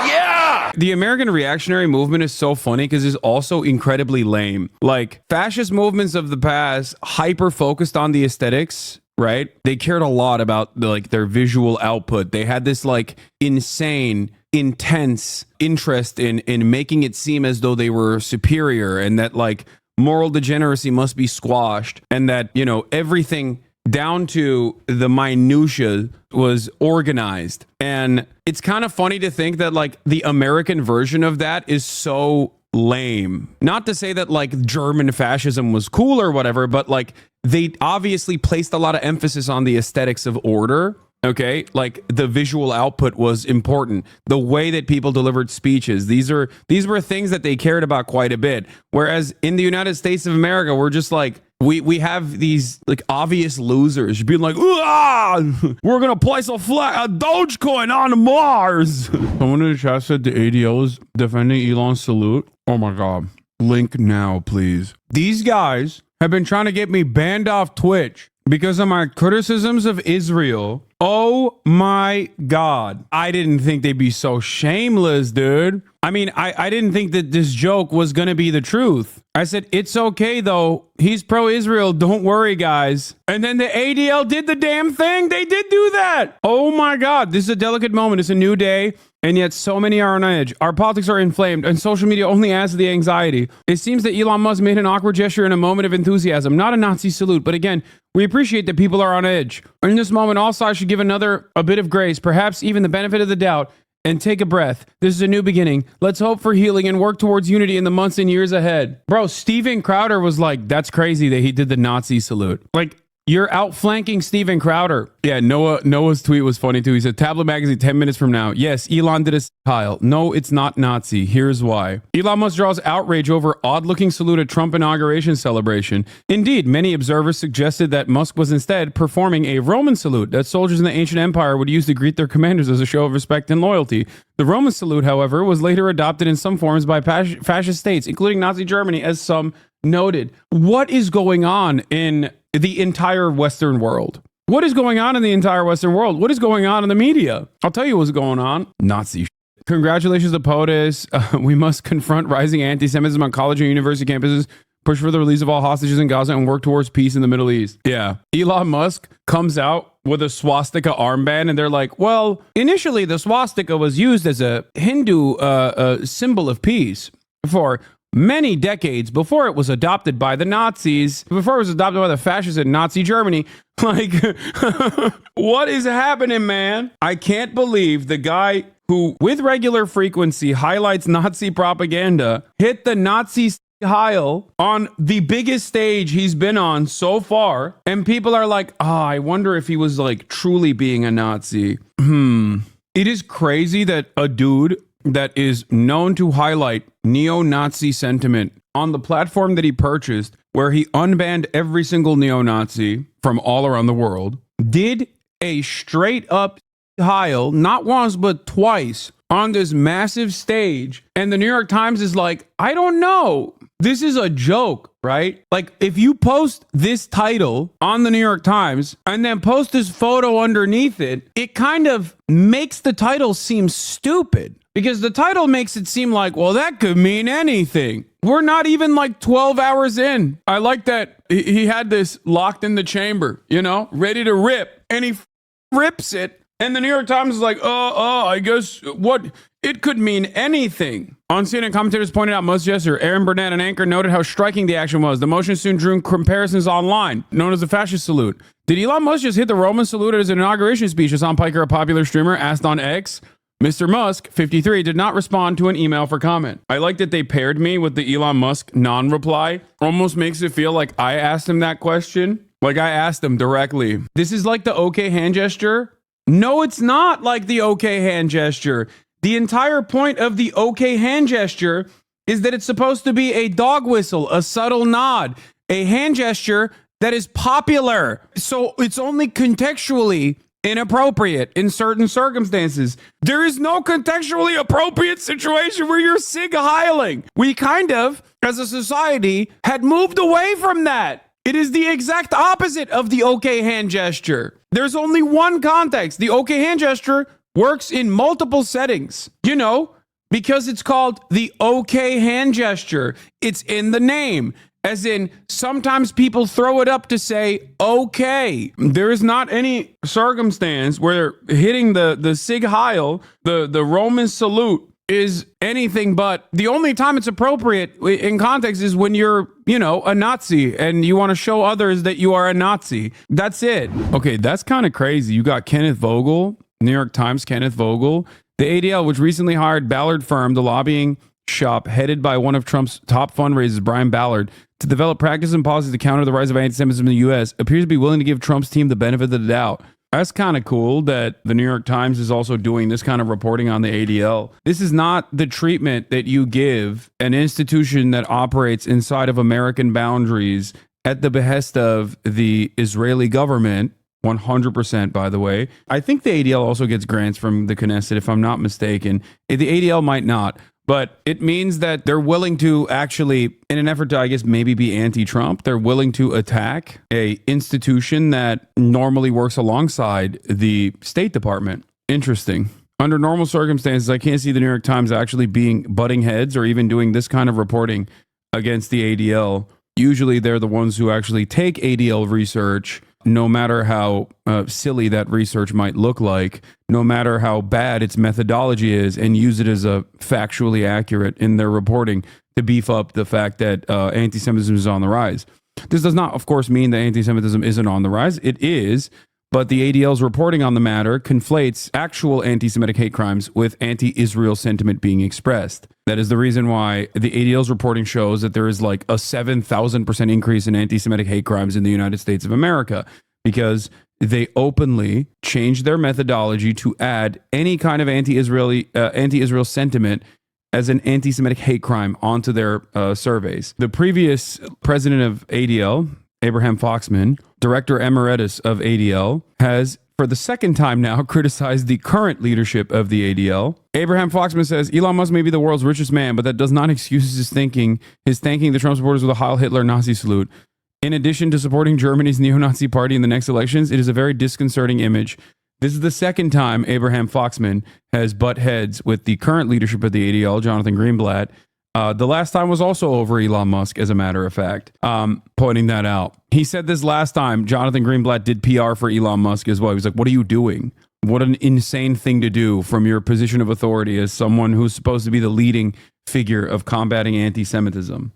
Yeah! The American reactionary movement is so funny because it's also incredibly lame. Like, fascist movements of the past hyper focused on the aesthetics, right? They cared a lot about their visual output. They had this like insane, intense interest in making it seem as though they were superior, and that like moral degeneracy must be squashed, and that, you know, everything down to the minutia was organized. And it's kind of funny to think that like the American version of that is so lame. Not to say that like German fascism was cool or whatever, but like they obviously placed a lot of emphasis on the aesthetics of order. Okay, like the visual output was important. The way that people delivered speeches, these were things that they cared about quite a bit. Whereas in the United States of America, we're just like, we have these like obvious losers being like, we're gonna place a Dogecoin on Mars. Someone in the chat said the ADL is defending Elon's salute. Oh my god. Link now, please. These guys have been trying to get me banned off Twitch because of my criticisms of Israel. Oh my god. I didn't think they'd be so shameless, dude. I mean, I didn't think that this joke was gonna be the truth. I said, it's okay though. He's pro-Israel. Don't worry, guys. And then the ADL did the damn thing. They did do that. Oh my god. This is a delicate moment. It's a new day. And yet so many are on edge. Our politics are inflamed, and social media only adds to the anxiety. It seems that Elon Musk made an awkward gesture in a moment of enthusiasm, not a Nazi salute. But again, we appreciate that people are on edge. In this moment, all sides should give a bit of grace, perhaps even the benefit of the doubt, and take a breath. This is a new beginning. Let's hope for healing and work towards unity in the months and years ahead. Bro, Steven Crowder was like, that's crazy that he did the Nazi salute. Like, you're outflanking Steven Crowder. Yeah, Noah's tweet was funny too. He said, Tablet Magazine 10 minutes from now. Yes, Elon did a Kyle. No, it's not Nazi. Here's why. Elon Musk draws outrage over odd-looking salute at Trump inauguration celebration. Indeed, many observers suggested that Musk was instead performing a Roman salute that soldiers in the ancient empire would use to greet their commanders as a show of respect and loyalty. The Roman salute, however, was later adopted in some forms by fascist states, including Nazi Germany, as some noted. What is going on in the entire Western world? What is going on in the entire Western world? What is going on in the media? I'll tell you what's going on. Nazi shit. Congratulations to POTUS. We must confront rising anti-Semitism on college and university campuses, push for the release of all hostages in Gaza, and work towards peace in the Middle East. Yeah. Elon Musk comes out with a swastika armband, and they're like, well, initially the swastika was used as a Hindu symbol of peace for many decades before it was adopted by the Nazis, before it was adopted by the fascists in Nazi Germany. Like, what is happening, man? I can't believe the guy who, with regular frequency, highlights Nazi propaganda, hit the Nazi Heil on the biggest stage he's been on so far, and people are like, I wonder if he was like truly being a Nazi. It is crazy that a dude that is known to highlight neo-Nazi sentiment on the platform that he purchased, where he unbanned every single neo-Nazi from all around the world, did a straight up Heil, not once but twice, on this massive stage, and the New York Times is like, I don't know. This is a joke, right? Like, if you post this title on the New York Times and then post this photo underneath it, it kind of makes the title seem stupid, because the title makes it seem like, well, that could mean anything. We're not even like 12 hours in. I like that he had this locked in the chamber, ready to rip, and he rips it. And the New York Times is like, I guess what it could mean anything. On CNN, commentators pointed out most gesture. Aaron Burnett, an anchor, noted how striking the action was. The motion soon drew comparisons online, known as the fascist salute. Did Elon Musk just hit the Roman salute at his inauguration speech? Hassan Piker, a popular streamer, asked on X. Mr. Musk, 53, did not respond to an email for comment. I like that they paired me with the Elon Musk non-reply. Almost makes it feel like I asked him that question. Like I asked him directly. This is like the okay hand gesture. No, it's not like the okay hand gesture. The entire point of the okay hand gesture is that it's supposed to be a dog whistle, a subtle nod, a hand gesture that is popular. So it's only contextually inappropriate in certain circumstances. There is no contextually appropriate situation where you're sig heiling. We kind of, as a society, had moved away from that. It is the exact opposite of the okay hand gesture. There's only one context. The okay hand gesture works in multiple settings, because it's called the okay hand gesture. It's in the name. As in, sometimes people throw it up to say, okay. There is not any circumstance where hitting the Sig Heil, the Roman salute, is anything but. The only time it's appropriate in context is when you're, a Nazi and you want to show others that you are a Nazi. That's it. Okay, that's kind of crazy. You got Kenneth Vogel, New York Times Kenneth Vogel, the ADL, which recently hired Ballard Firm, the lobbying shop headed by one of Trump's top fundraisers, Brian Ballard, to develop practice and policies to counter the rise of anti-Semitism in the U.S., appears to be willing to give Trump's team the benefit of the doubt. That's kind of cool that the New York Times is also doing this kind of reporting on the ADL. This is not the treatment that you give an institution that operates inside of American boundaries at the behest of the Israeli government. 100%, by the way. I think the ADL also gets grants from the Knesset, if I'm not mistaken. The ADL might not. But it means that they're willing to actually, in an effort to, I guess, maybe be anti-Trump, they're willing to attack a institution that normally works alongside the State Department. Interesting. Under normal circumstances, I can't see the New York Times actually butting heads or even doing this kind of reporting against the ADL. Usually they're the ones who actually take ADL research, no matter how silly that research might look like, no matter how bad its methodology is, and use it as a factually accurate in their reporting to beef up the fact that anti-Semitism is on the rise. This does not, of course, mean that anti-Semitism isn't on the rise. It is, but the ADL's reporting on the matter conflates actual anti-Semitic hate crimes with anti-Israel sentiment being expressed. That is the reason why the ADL's reporting shows that there is like a 7,000% increase in anti-Semitic hate crimes in the United States of America, because they openly changed their methodology to add any kind of anti-Israel sentiment as an anti-Semitic hate crime onto their surveys. The previous president of ADL, Abraham Foxman, director emeritus of ADL, has, for the second time now, criticized the current leadership of the ADL. Abraham Foxman says, Elon Musk may be the world's richest man, but that does not excuse his thanking the Trump supporters with a Heil Hitler Nazi salute. In addition to supporting Germany's neo-Nazi party in the next elections, it is a very disconcerting image. This is the second time Abraham Foxman has butt heads with the current leadership of the ADL, Jonathan Greenblatt. The last time was also over Elon Musk, as a matter of fact, pointing that out. He said this last time, Jonathan Greenblatt did PR for Elon Musk as well. He was like, what are you doing? What an insane thing to do from your position of authority as someone who's supposed to be the leading figure of combating anti-Semitism.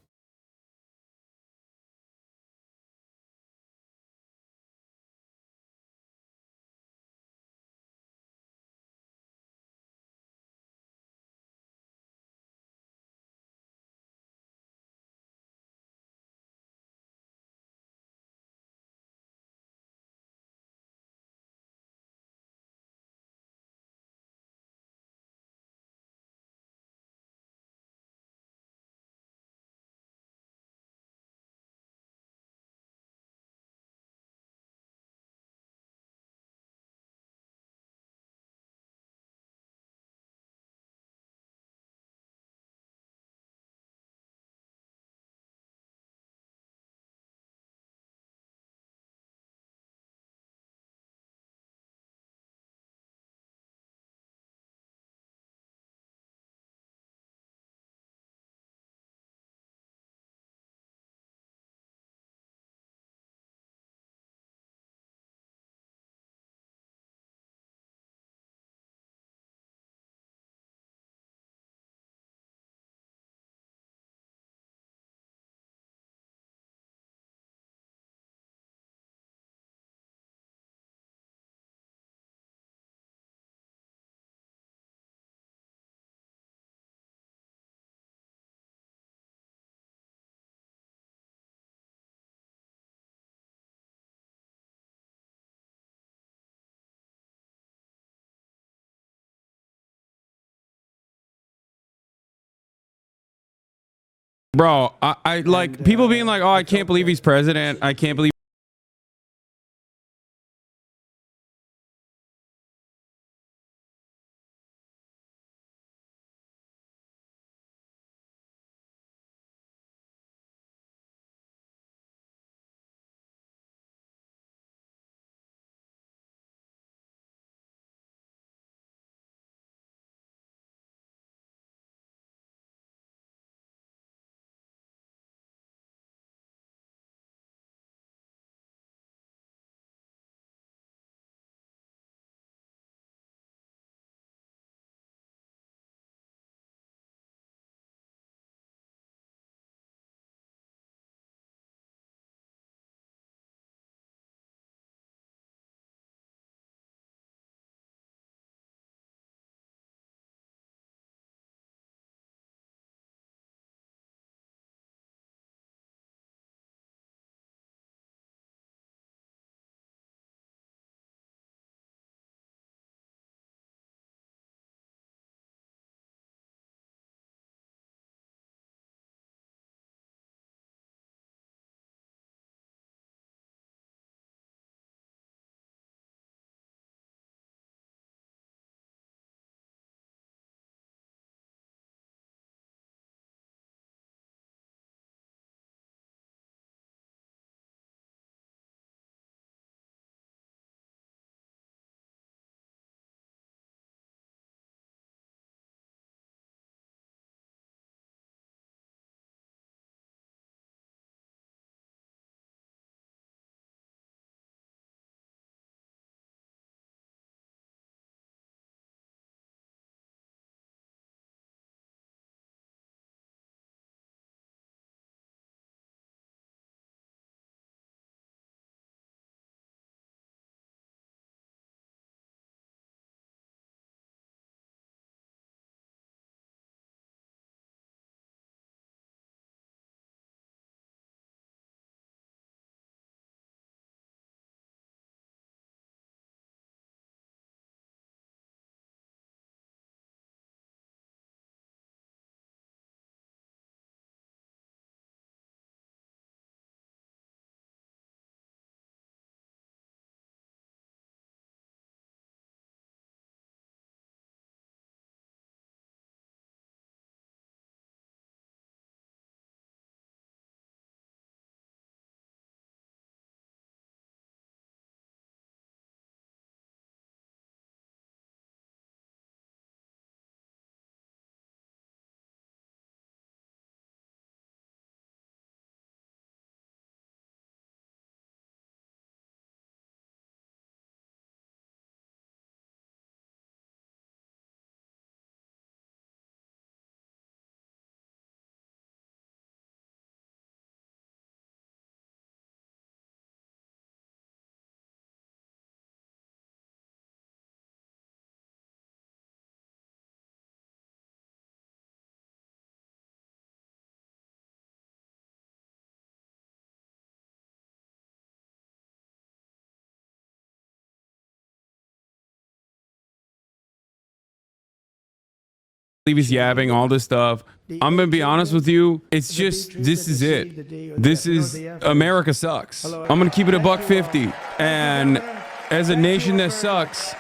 Bro, I like people being like, oh, I can't believe he's president. I can't believe. Believe he's yapping all this stuff. I'm gonna be honest with you. It's just this is it. This is America sucks. I'm gonna keep it a $1.50. And as a nation that sucks,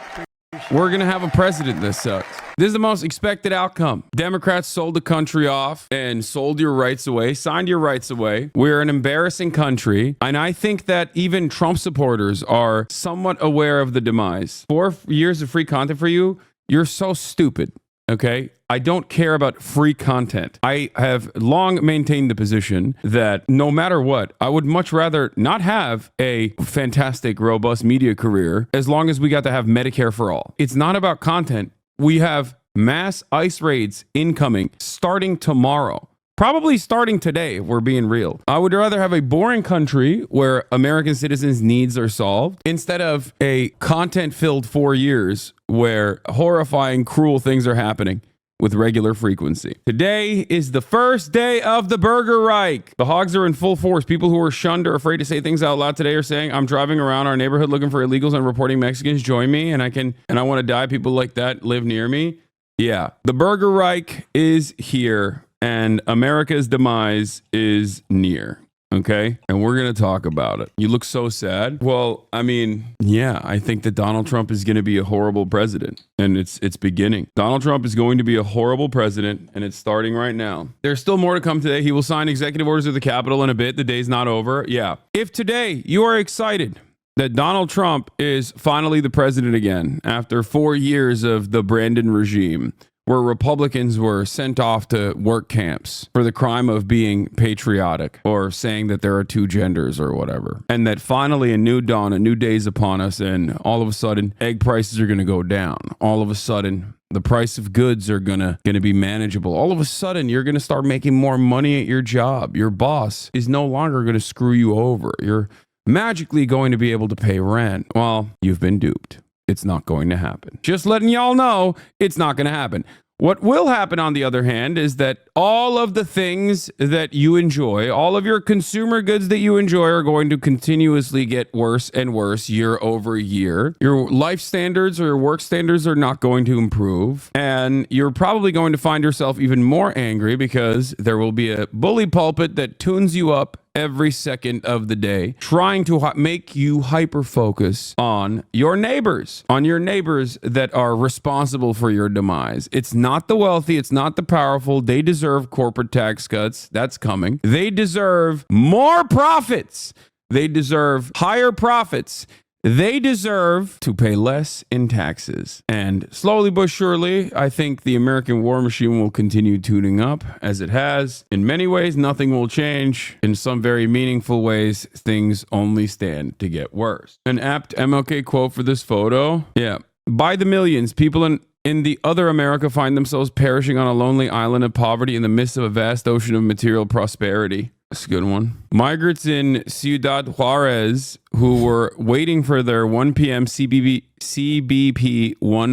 we're gonna have a president that sucks. This is the most expected outcome. Democrats sold the country off and sold your rights away, signed your rights away. We're an embarrassing country. And I think that even Trump supporters are somewhat aware of the demise. 4 years of free content for you, you're so stupid. Okay, I don't care about free content. I have long maintained the position that no matter what, I would much rather not have a fantastic, robust media career as long as we got to have Medicare for all. It's not about content. We have mass ICE raids incoming starting tomorrow. Probably starting today, if we're being real. I would rather have a boring country where American citizens' needs are solved instead of a content-filled 4 years where horrifying, cruel things are happening with regular frequency. Today is the first day of the Burger Reich. The hogs are in full force. People who are shunned or afraid to say things out loud today are saying, I'm driving around our neighborhood looking for illegals and reporting Mexicans. Join me, and I want to die. People like that live near me. Yeah, the Burger Reich is here. and America's demise is near. Okay. And we're going to talk about it. You look so sad. Well, I mean, yeah, I think that Donald Trump is going to be a horrible president, and it's beginning. Donald Trump is going to be a horrible president, and it's starting right now. There's still more to come today. He will sign executive orders of the Capitol in a bit. The day's not over. Yeah. If today you are excited that Donald Trump is finally the president again after 4 years of the Brandon regime, where Republicans were sent off to work camps for the crime of being patriotic or saying that there are two genders or whatever. And that finally a new dawn, a new day's upon us, and all of a sudden egg prices are going to go down. All of a sudden the price of goods are gonna be manageable. All of a sudden you're going to start making more money at your job. Your boss is no longer going to screw you over. You're magically going to be able to pay rent. Well, you've been duped. It's not going to happen. Just letting y'all know, it's not going to happen. What will happen, on the other hand, is that all of the things that you enjoy, all of your consumer goods that you enjoy, are going to continuously get worse and worse year over year. Your life standards or your work standards are not going to improve. And you're probably going to find yourself even more angry because there will be a bully pulpit that tunes you up every second of the day, trying to make you hyper focus on your neighbors that are responsible for your demise. It's not the wealthy, it's not the powerful. They deserve corporate tax cuts. That's coming. They deserve more profits. They deserve higher profits. They deserve to pay less in taxes. And slowly but surely, I think the American war machine will continue tuning up as it has. In many ways, nothing will change. In some very meaningful ways, things only stand to get worse. An apt MLK quote for this photo. Yeah. By the millions, people in the other America find themselves perishing on a lonely island of poverty in the midst of a vast ocean of material prosperity. That's a good one. Migrants in Ciudad Juarez who were waiting for their 1 p.m. CBP-1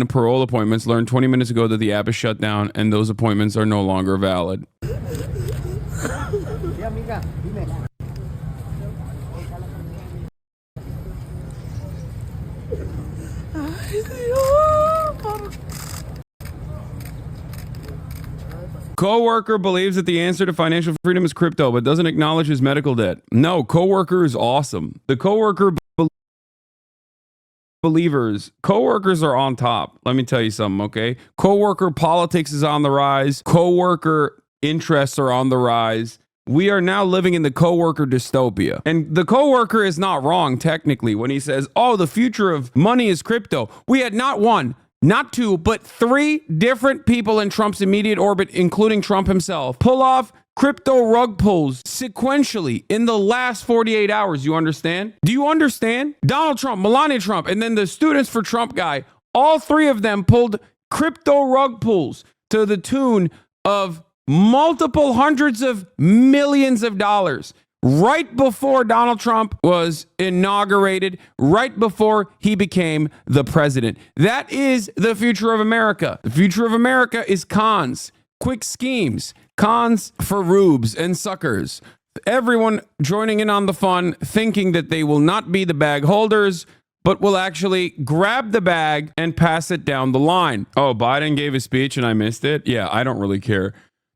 parole appointments learned 20 minutes ago that the app is shut down and those appointments are no longer valid. Coworker believes that the answer to financial freedom is crypto, but doesn't acknowledge his medical debt. No, coworker is awesome. The coworker coworkers are on top. Let me tell you something, okay? Coworker politics is on the rise. Coworker interests are on the rise. We are now living in the coworker dystopia. And the coworker is not wrong technically when he says, "Oh, the future of money is crypto." We had not one, not two, but 3 different people in Trump's immediate orbit, including Trump himself, pull off crypto rug pulls sequentially in the last 48 hours. You understand? Do you understand? Donald Trump, Melania Trump, and then the Students for Trump guy, all 3 of them pulled crypto rug pulls to the tune of multiple hundreds of millions of dollars. Right before Donald Trump was inaugurated, right before he became the president. That is the future of America. The future of America is cons, quick schemes, cons for rubes and suckers. Everyone joining in on the fun, thinking that they will not be the bag holders, but will actually grab the bag and pass it down the line. Oh, Biden gave a speech and I missed it? Yeah, I don't really care.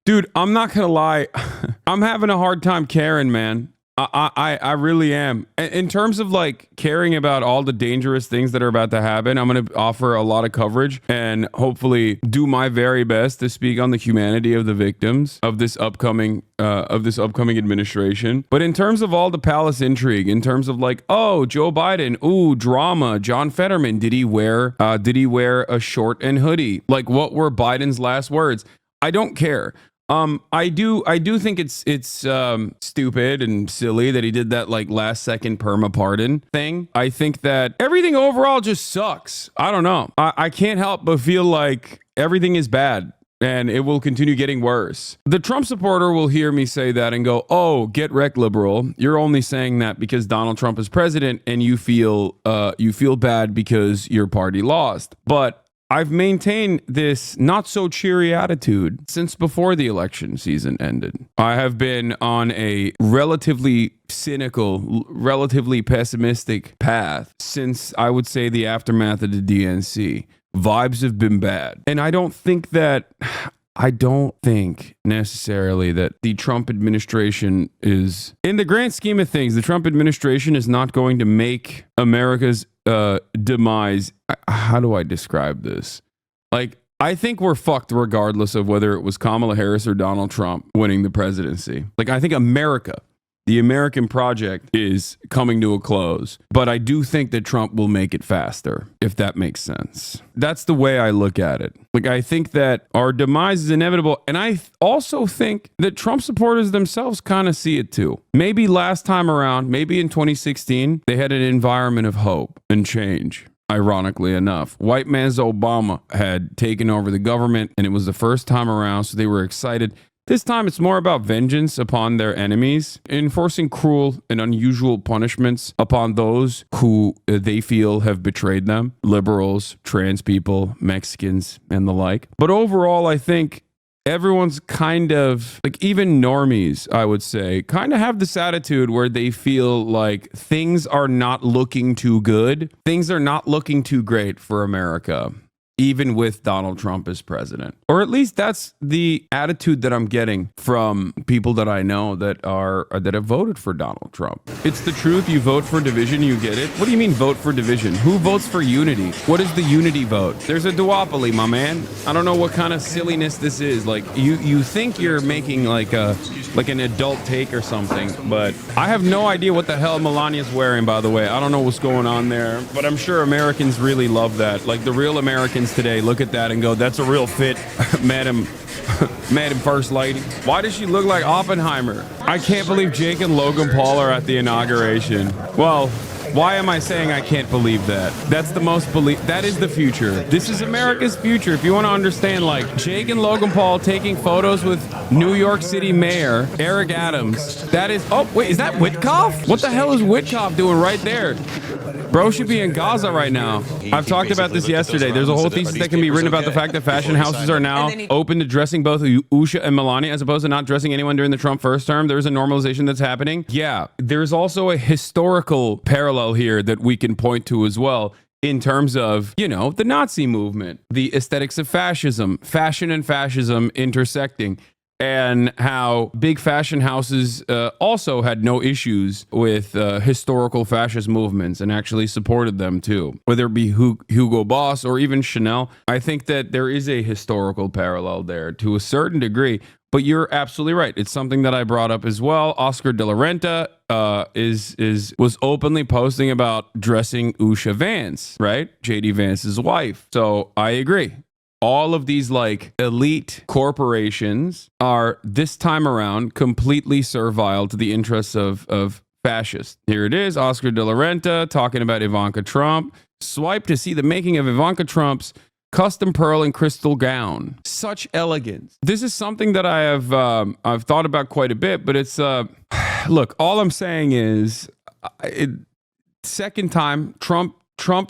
Dude, I'm not gonna lie. I'm having a hard time caring, man. I really am. In terms of like caring about all the dangerous things that are about to happen, I'm going to offer a lot of coverage and hopefully do my very best to speak on the humanity of the victims of this upcoming administration. But in terms of all the palace intrigue, in terms of like, oh, Joe Biden, ooh, drama, John Fetterman, did he wear a short and hoodie? Like, what were Biden's last words? I don't care. I do think it's stupid and silly that he did that like last second perma pardon thing. I think that everything overall just sucks. I don't know. I can't help but feel like everything is bad and it will continue getting worse. The Trump supporter will hear me say that and go, "Oh, get wrecked, liberal. You're only saying that because Donald Trump is president and you feel bad because your party lost." But I've maintained this not so cheery attitude since before the election season ended. I have been on a relatively cynical, relatively pessimistic path since I would say the aftermath of the DNC. Vibes have been bad. And I don't think that I don't think necessarily that the Trump administration is, in the grand scheme of things, the Trump administration is not going to make America's demise. How do I describe this? Like, I think we're fucked regardless of whether it was Kamala Harris or Donald Trump winning the presidency. Like, I think America, the American project, is coming to a close. But I do think that Trump will make it faster, if that makes sense. That's the way I look at it. Like, I think that our demise is inevitable. And I also think that Trump supporters themselves kind of see it too. Maybe last time around, maybe in 2016, they had an environment of hope and change. Ironically enough, white man's Obama had taken over the government, and it was the first time around, so they were excited. This time, it's more about vengeance upon their enemies, enforcing cruel and unusual punishments upon those who they feel have betrayed them, liberals, trans people, Mexicans, and the like. But overall, I think everyone's kind of, like, even normies, I would say, kind of have this attitude where they feel like things are not looking too good. Things are not looking too great for America, even with Donald Trump as president. Or at least that's the attitude that I'm getting from people that I know that have voted for Donald Trump. It's the truth. You vote for division, you get it. What do you mean vote for division? Who votes for unity? What is the unity vote? There's a duopoly, my man. I don't know what kind of silliness this is. Like, you think you're making like an adult take or something, but I have no idea what the hell Melania's wearing, by the way. I don't know what's going on there, but I'm sure Americans really love that. Like, the real Americans today look at that and go, that's a real fit, Madam First Lady. Why does she look like Oppenheimer? I can't believe Jake and Logan Paul are at the inauguration. Well, why am I saying I can't believe that? That's the most that is the future. This is America's future. If you want to understand, like, Jake and Logan Paul taking photos with New York City Mayor Eric Adams. That is, oh, wait, is that Witkoff? What the hell is Witkoff doing right there? Bro should be in Gaza right now. I've talked about this yesterday. There's a whole thesis that can be written about the fact that fashion houses are now open to dressing both Usha and Melania as opposed to not dressing anyone during the Trump first term. There's a normalization that's happening. Yeah, there's also a historical parallel here that we can point to as well in terms of, you know, the Nazi movement, the aesthetics of fascism, fashion and fascism intersecting. And how big fashion houses also had no issues with historical fascist movements and actually supported them too, whether it be Hugo Boss or even Chanel. I think that there is a historical parallel there to a certain degree, but you're absolutely right. It's something that I brought up as well. Oscar de la Renta was openly posting about dressing Usha Vance, right? JD Vance's wife. So I agree. All of these, like, elite corporations are this time around completely servile to the interests of fascists. Here it is, Oscar de la Renta talking about Ivanka Trump. Swipe to see the making of Ivanka Trump's custom pearl and crystal gown. Such elegance. This is something that I have I've thought about quite a bit, but it's look, all I'm saying is second time Trump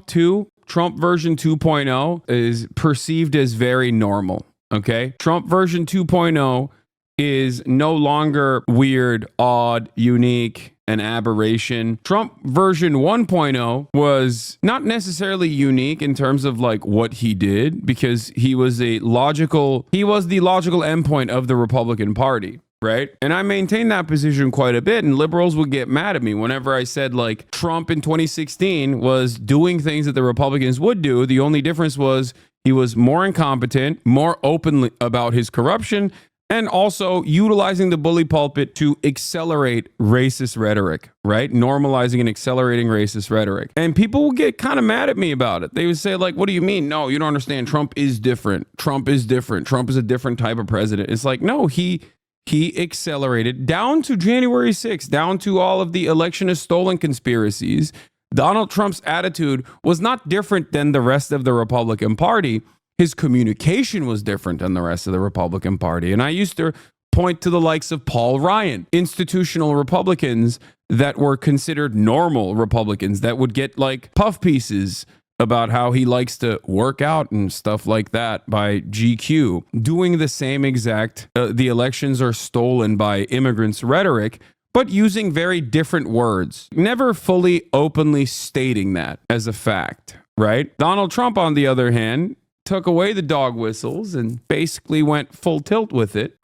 2. Trump version 2.0 is perceived as very normal, okay? Trump version 2.0 is no longer weird, odd, unique, an aberration. Trump version 1.0 was not necessarily unique in terms of, like, what he did, because he was the logical endpoint of the Republican Party. Right? And I maintain that position quite a bit, and liberals would get mad at me whenever I said, like, Trump in 2016 was doing things that the Republicans would do. The only difference was he was more incompetent, more openly about his corruption, and also utilizing the bully pulpit to accelerate racist rhetoric, right? Normalizing and accelerating racist rhetoric. And people will get kind of mad at me about it. They would say, like, what do you mean? No, you don't understand. Trump is different. Trump is different. Trump is a different type of president. It's like, no, he accelerated down to January 6th, down to all of the election is stolen conspiracies. Donald Trump's attitude was not different than the rest of the Republican Party. His communication was different than the rest of the Republican Party. And I used to point to the likes of Paul Ryan, institutional Republicans that were considered normal Republicans that would get, like, puff pieces about how he likes to work out and stuff like that by GQ, doing the same exact, the elections are stolen by immigrants rhetoric, but using very different words, never fully openly stating that as a fact, right? Donald Trump, on the other hand, took away the dog whistles and basically went full tilt with it.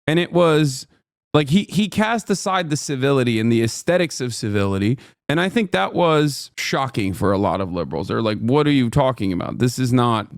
And it was like he cast aside the civility and the aesthetics of civility. And I think that was shocking for a lot of liberals. They're like, what are you talking about? This is not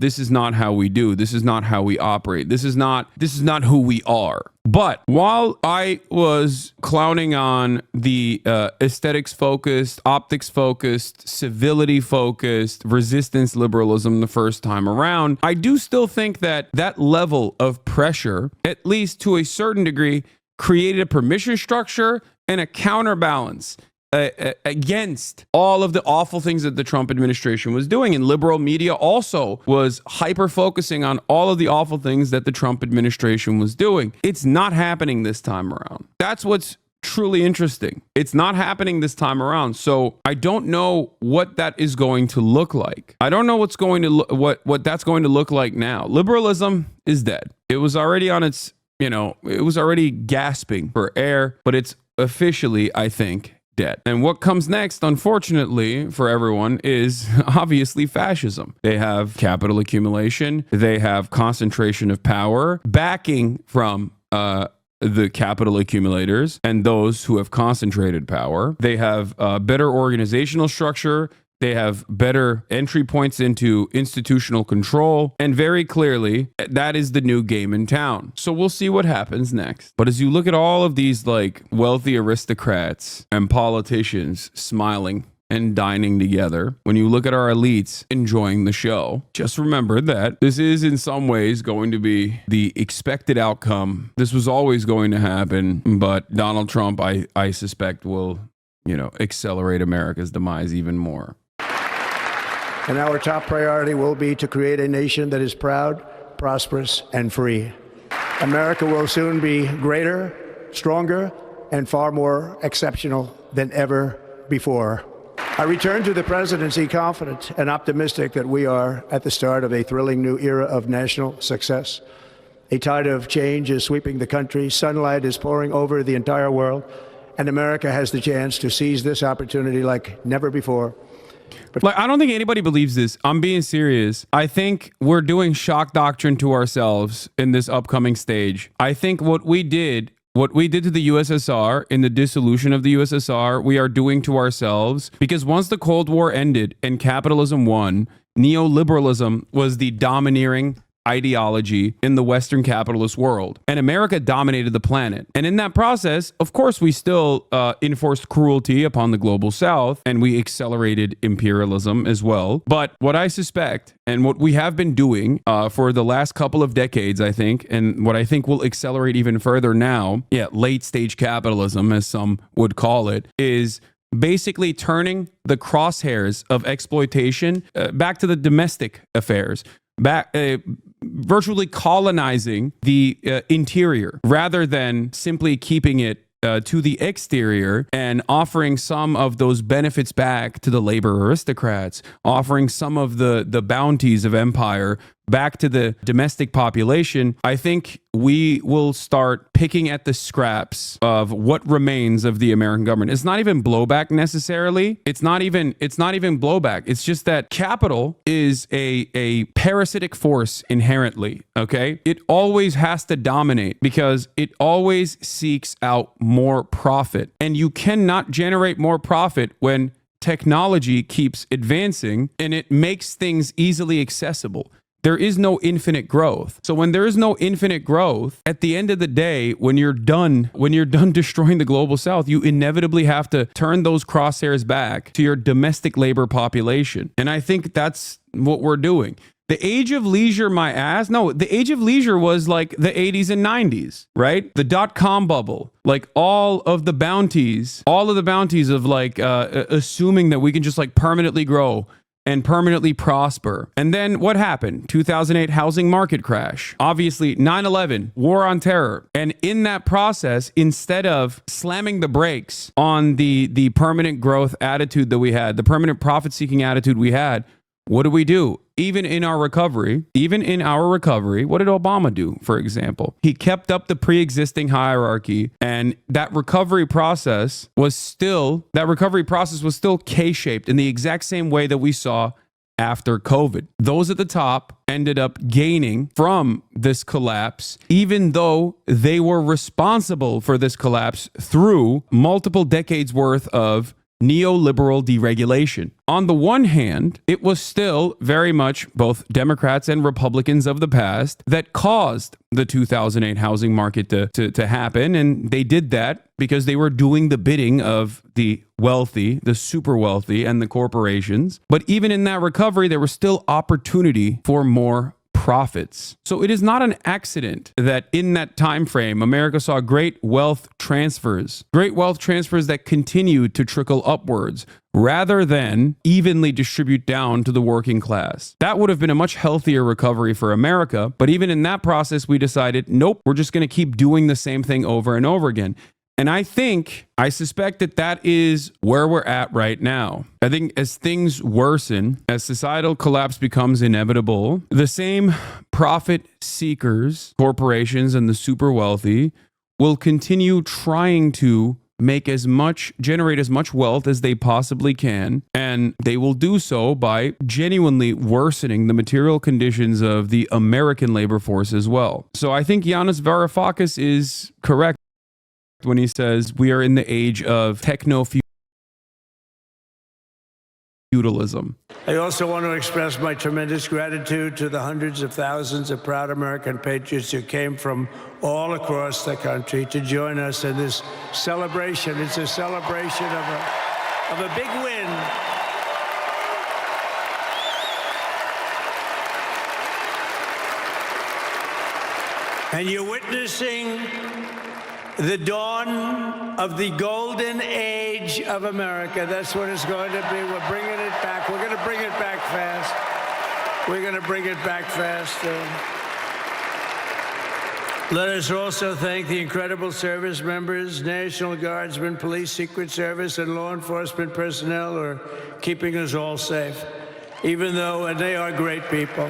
how we do. This is not how we operate. This is not who we are. But while I was clowning on the aesthetics focused, optics focused, civility focused, resistance liberalism the first time around, I do still think that level of pressure, at least to a certain degree, created a permission structure and a counterbalance against all of the awful things that the Trump administration was doing. And liberal media also was hyper focusing on all of the awful things that the Trump administration was doing. It's not happening this time around. That's what's truly interesting. It's not happening this time around. So I don't know what that is going to look like. I don't know what's going to what that's going to look like now. Liberalism is dead. It was already on its, it was already gasping for air, but it's officially, I think, dead. And what comes next, unfortunately for everyone, is obviously fascism. They have capital accumulation. They have concentration of power, backing from the capital accumulators and those who have concentrated power. They have better organizational structure. They have better entry points into institutional control. And very clearly, that is the new game in town. So we'll see what happens next. But as you look at all of these like wealthy aristocrats and politicians smiling and dining together, when you look at our elites enjoying the show, just remember that this is in some ways going to be the expected outcome. This was always going to happen, but Donald Trump, I suspect, will, accelerate America's demise even more. And our top priority will be to create a nation that is proud, prosperous, and free. America will soon be greater, stronger, and far more exceptional than ever before. I return to the presidency confident and optimistic that we are at the start of a thrilling new era of national success. A tide of change is sweeping the country, sunlight is pouring over the entire world, and America has the chance to seize this opportunity like never before. Like, I don't think anybody believes this. I'm being serious. I think we're doing shock doctrine to ourselves in this upcoming stage. I think what we did to the USSR in the dissolution of the USSR, we are doing to ourselves, because once the Cold War ended and capitalism won, neoliberalism was the domineering ideology in the Western capitalist world, and America dominated the planet. And in that process, of course, we still enforced cruelty upon the global South, and we accelerated imperialism as well. But what I suspect, and what we have been doing for the last couple of decades, I think, and what I think will accelerate even further now, late stage capitalism, as some would call it, is basically turning the crosshairs of exploitation back to the domestic affairs, back virtually colonizing the interior rather than simply keeping it to the exterior and offering some of those benefits back to the labor aristocrats, offering some of the bounties of empire back to the domestic population. I think we will start picking at the scraps of what remains of the American government. It's not even blowback necessarily. It's not even blowback. It's just that capital is a parasitic force inherently, okay? It always has to dominate because it always seeks out more profit. And you cannot generate more profit when technology keeps advancing and it makes things easily accessible. There is no infinite growth. So when there is no infinite growth, at the end of the day, when you're done destroying the global South, you inevitably have to turn those crosshairs back to your domestic labor population. And I think that's what we're doing. The age of leisure, my ass. No, the age of leisure was like the 80s and 90s, right? The dot-com bubble, like all of the bounties of like assuming that we can just like permanently grow and permanently prosper. And then what happened? 2008 housing market crash. Obviously, 9/11, war on terror. And in that process, instead of slamming the brakes on the permanent growth attitude that we had, the permanent profit-seeking attitude we had, what do? Even in our recovery, what did Obama do, for example? He kept up the pre-existing hierarchy, and that recovery process was still K-shaped in the exact same way that we saw after COVID. Those at the top ended up gaining from this collapse, even though they were responsible for this collapse through multiple decades worth of neoliberal deregulation. On the one hand, it was still very much both Democrats and Republicans of the past that caused the 2008 housing market to happen. And they did that because they were doing the bidding of the wealthy, the super wealthy, and the corporations. But even in that recovery, there was still opportunity for more profits. So it is not an accident that in that time frame, America saw great wealth transfers that continued to trickle upwards rather than evenly distribute down to the working class. That would have been a much healthier recovery for America. But even in that process, we decided, nope, we're just going to keep doing the same thing over and over again. And I suspect that is where we're at right now. I think as things worsen, as societal collapse becomes inevitable, the same profit seekers, corporations, and the super wealthy will continue trying to generate as much wealth as they possibly can. And they will do so by genuinely worsening the material conditions of the American labor force as well. So I think Yanis Varoufakis is correct when he says we are in the age of techno-feudalism. I also want to express my tremendous gratitude to the hundreds of thousands of proud American patriots who came from all across the country to join us in this celebration. It's a celebration of a big win. And you're witnessing the dawn of the golden age of America. That's what it's going to be. We're bringing it back. We're going to bring it back fast. We're going to bring it back fast. Let us also thank the incredible service members, National Guardsmen, Police, Secret Service, and law enforcement personnel who are keeping us all safe, and they are great people.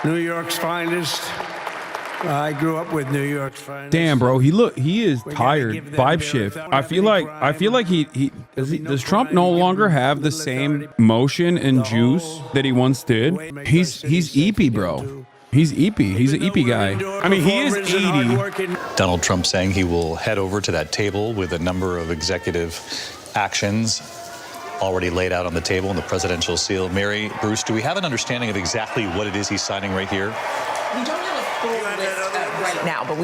New York's finest. I grew up with New York's finest. Damn, bro, he is tired. Vibe shift. I feel like does Trump no longer have the same motion and juice that he once did? He's eepy, bro. He's eepy. He's an eepy guy. I mean, he is 80. Donald Trump saying he will head over to that table with a number of executive actions already laid out on the table in the presidential seal. Mary, Bruce, do we have an understanding of exactly what it is he's signing right here? We don't have a full list right now, but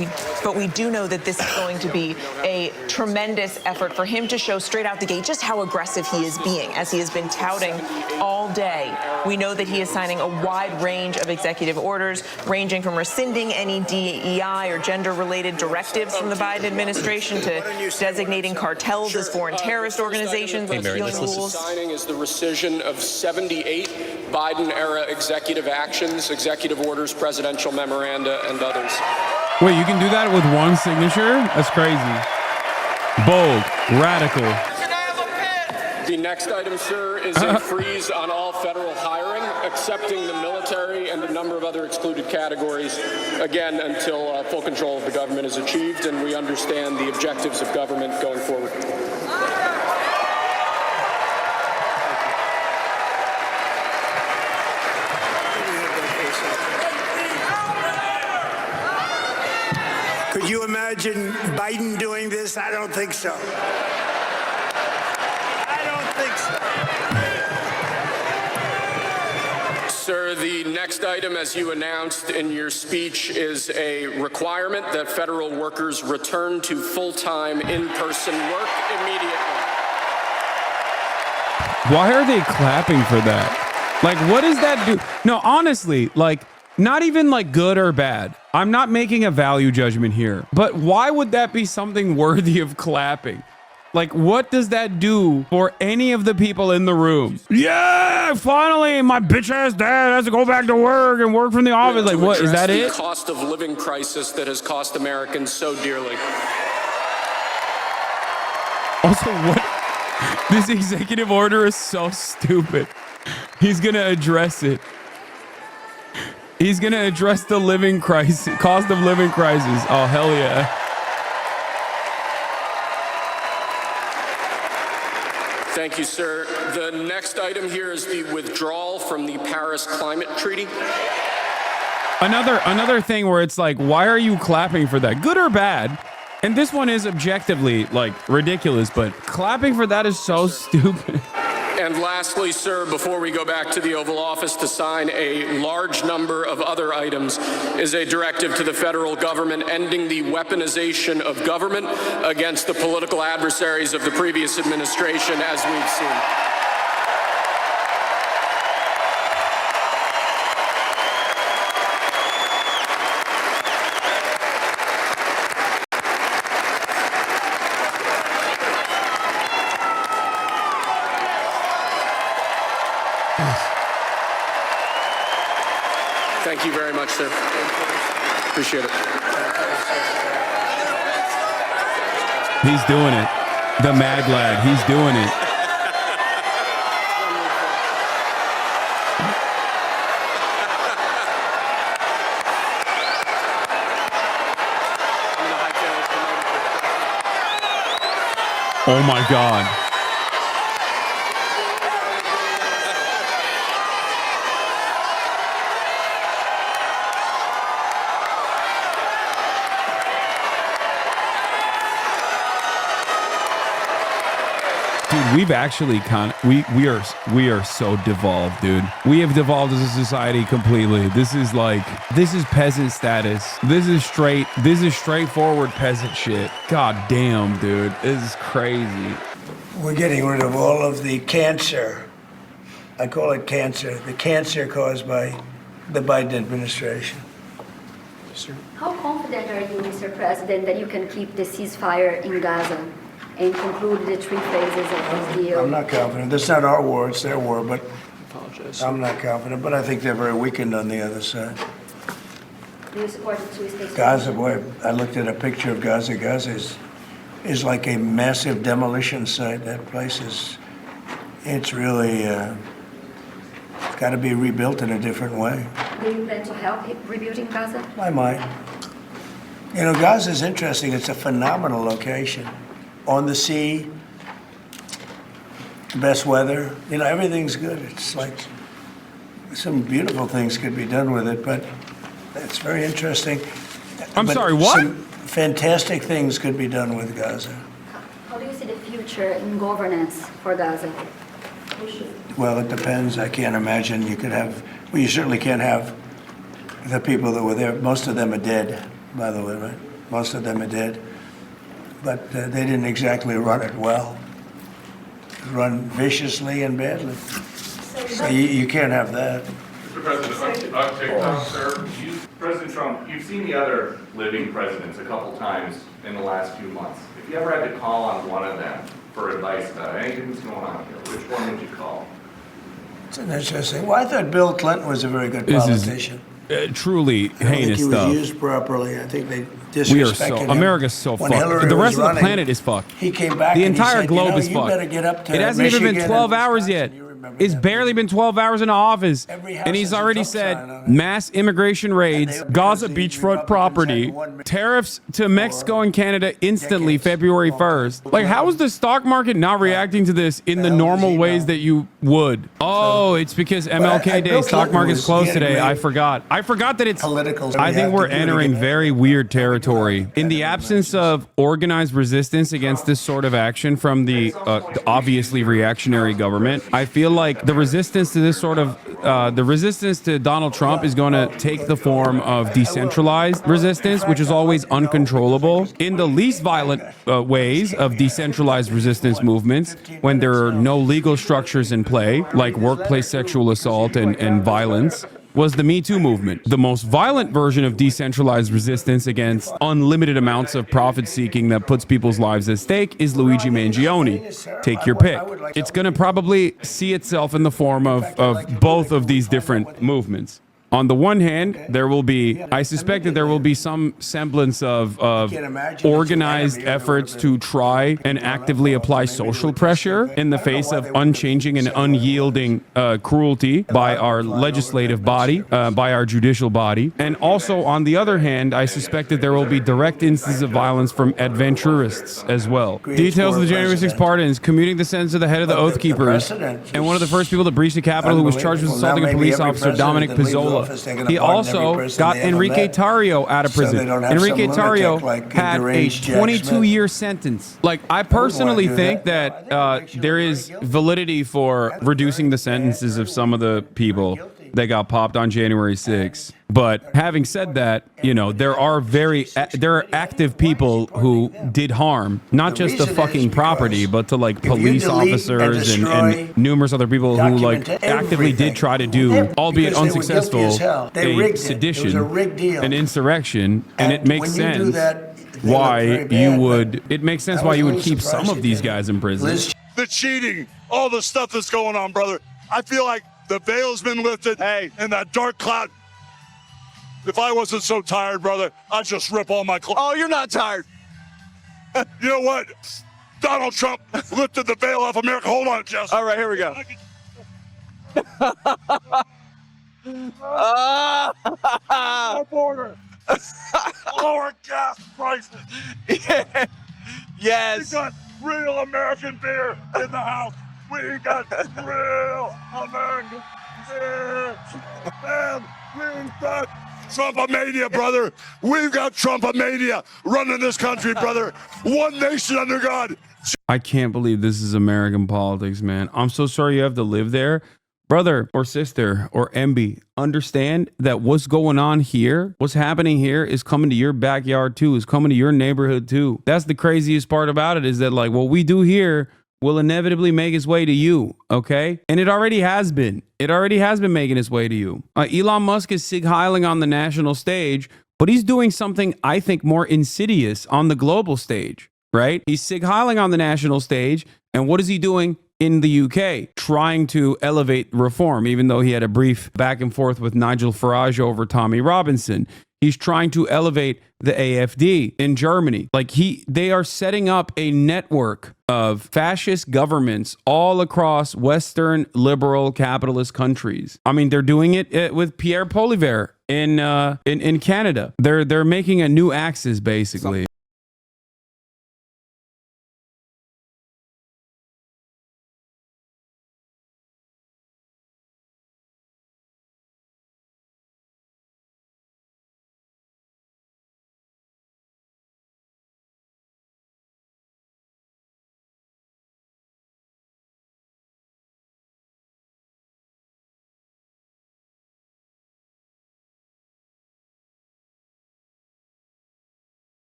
we do know that this is going to be a tremendous effort for him to show straight out the gate just how aggressive he is being, as he has been touting all day. We know that he is signing a wide range of executive orders, ranging from rescinding any DEI or gender-related directives from the Biden administration to designating cartels as foreign terrorist organizations with appealing rules. Signing is the rescission of 78 Biden-era executive actions, executive orders, presidential memoranda, and others. Wait, you can do that with one signature? That's crazy. Bold, radical. The next item, sir, is a freeze on all federal hiring, excepting the military and a number of other excluded categories, again, until full control of the government is achieved and we understand the objectives of government going forward. Could you imagine Biden doing this? I don't think so. I don't think so. Sir, the next item, as you announced in your speech, is a requirement that federal workers return to full-time in-person work immediately. Why are they clapping for that? Like, what does that do? No, honestly, like, not even like good or bad. I'm not making a value judgment here, but why would that be something worthy of clapping? Like, what does that do for any of the people in the room? Yeah, finally, my bitch ass dad has to go back to work and work from the office. Like, what, is that it? The cost of living crisis that has cost Americans so dearly. Also, what? This executive order is so stupid. He's going to address it. He's going to address the living crisis, cost of living crisis. Oh, hell yeah. Thank you, sir. The next item here is the withdrawal from the Paris Climate Treaty. Another thing where it's like, why are you clapping for that? Good or bad? And this one is objectively like ridiculous, but clapping for that is so stupid. And lastly, sir, before we go back to the Oval Office to sign a large number of other items, is a directive to the federal government ending the weaponization of government against the political adversaries of the previous administration, as we've seen. Thank you very much, sir. Appreciate it. He's doing it. The mad lad. He's doing it. Oh my God. Dude, we've actually we are so devolved, dude. We have devolved as a society completely. This is peasant status. This is straightforward peasant shit. God damn, dude. This is crazy. We're getting rid of all of the cancer. I call it cancer. The cancer caused by the Biden administration. How confident are you, Mr. President, that you can keep the ceasefire in Gaza and conclude the 3 phases of this deal? I'm not confident. That's not our war, it's their war, but I'm not confident. But I think they're very weakened on the other side. Do you support the 2-state Gaza, boy, I looked at a picture of Gaza. Gaza is like a massive demolition site. That place it's really, it's got to be rebuilt in a different way. Do you plan to help rebuilding Gaza? I might. You know, Gaza is interesting. It's a phenomenal location. On the sea, best weather, you know, everything's good. It's like some beautiful things could be done with it, but it's very interesting. I'm But sorry, what? Some fantastic things could be done with Gaza. How do you see the future in governance for Gaza? Well, it depends. I can't imagine you could have, well, you certainly can't have the people that were there. Most of them are dead, by the way, right? Most of them are dead. But they didn't exactly run it well. Run viciously and badly. So you can't have that. Mr. President, on TikTok, sir, President Trump, you've seen the other living presidents a couple times in the last few months. If you ever had to call on one of them for advice about anything that's going on here, which one would you call? It's an interesting. Well, I thought Bill Clinton was a very good politician. Truly I don't think heinous he stuff. was used properly. I think they We are disrespected him. America's so When fucked. Hillary The was rest of running, the planet is fucked. He came back The and he entire said, globe you know, is you fucked. better get up to It hasn't even been Michigan 12 and hours Wisconsin. yet. You remember It's that. barely been 12 hours in office. Every house And he's has a already Trump said sign on it. mass immigration raids, And they- Gaza the beachfront Republicans property, had one- tariffs to Mexico and Canada instantly decades. February 1st. Like, how is the stock market not reacting to this in the hell does normal he ways know? that you would? Oh, it's because MLK Day, Bill stock Clinton market's was- closed he had a today. great I forgot. I forgot that it's political. I think we're We have to do it entering again. very weird territory. In the absence of organized resistance against this sort of action from the obviously reactionary government, I feel like the resistance to this sort of the resistance to Donald Trump is going to take the form of decentralized resistance, which is always uncontrollable. In the least violent ways of decentralized resistance movements, when there are no legal structures in play, like workplace sexual assault and violence, was the Me Too movement. The most violent version of decentralized resistance against unlimited amounts of profit seeking that puts people's lives at stake is Luigi Mangione. Take your pick. It's going to probably see itself in the form of both of these different movements. On the one hand, there will be, I suspect that there will be some semblance of organized efforts to try and actively apply social pressure in the face of unchanging and unyielding cruelty by our legislative body, by our judicial body. And also, on the other hand, I suspect that there will be direct instances of violence from adventurists as well. Details of the January 6th pardons, commuting the sentence of the head of the Oath Keepers, and one of the first people to breach the Capitol who was charged with assaulting a police officer, Dominic Pizzola. He also got Enrique Tarrio out of prison. Enrique Tarrio had a 22-year sentence. Like, I personally think that there is validity for reducing the sentences of some of the people that got popped on January 6th. But having said that, you know, there are active people who did harm, not just to fucking property, but to like police officers and numerous other people who like actively did try to do, albeit unsuccessful, a sedition, an insurrection, and it makes sense why you would. It makes sense why you would keep some of these guys in prison. The cheating, all the stuff that's going on, brother. I feel like the veil's been lifted, and that dark cloud. If I wasn't so tired, brother, I'd just rip all my clothes. Oh, you're not tired. You know what? Donald Trump lifted the veil off America. Hold on, Jess. All right, here we go. Our border. Lower gas prices. Yes. We got real American beer in the house. We got real American beer. And we've got Trumpomania, brother. We've got Trumpomania running this country, brother. One nation under God. I can't believe this is American politics, man. I'm so sorry you have to live there. Brother or sister or MB, understand that what's going on here, what's happening here is coming to your backyard too, is coming to your neighborhood too. That's the craziest part about it, is that like what we do here will inevitably make its way to you, okay? And it already has been. It already has been making its way to you. Elon Musk is sig heiling on the national stage, but he's doing something I think more insidious on the global stage, right? He's sig heiling on the national stage, and what is he doing in the UK? Trying to elevate reform, even though he had a brief back and forth with Nigel Farage over Tommy Robinson. He's trying to elevate the AfD in Germany. Like they are setting up a network of fascist governments all across Western liberal capitalist countries. I mean, they're doing it with Pierre Poilievre in Canada. They're making a new axis basically.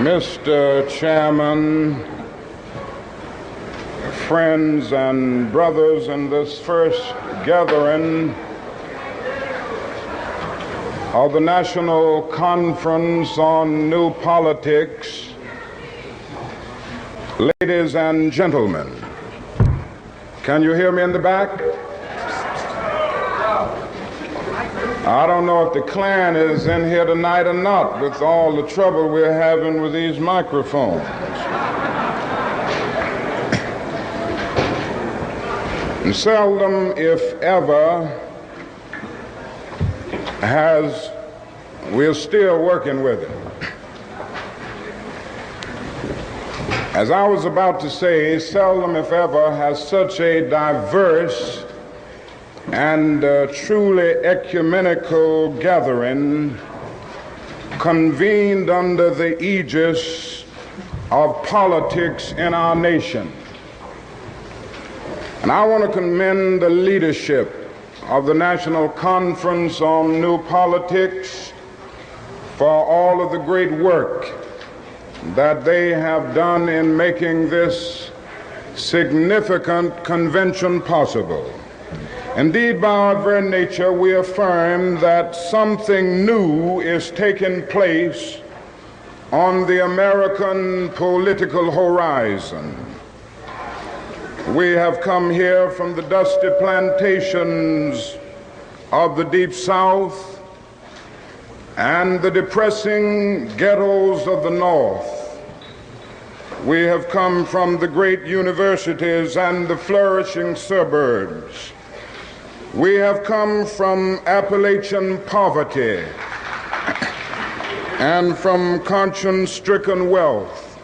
Mr. Chairman, friends and brothers in this first gathering of the National Conference on New Politics, ladies and gentlemen, can you hear me in the back? I don't know if the Klan is in here tonight or not with all the trouble we're having with these microphones. And seldom, if ever, we're still working with it. As I was about to say, seldom, if ever, has such a diverse and truly ecumenical gathering convened under the aegis of politics in our nation. And I want to commend the leadership of the National Conference on New Politics for all of the great work that they have done in making this significant convention possible. Indeed, by our very nature, we affirm that something new is taking place on the American political horizon. We have come here from the dusty plantations of the Deep South and the depressing ghettos of the North. We have come from the great universities and the flourishing suburbs. We have come from Appalachian poverty and from conscience-stricken wealth.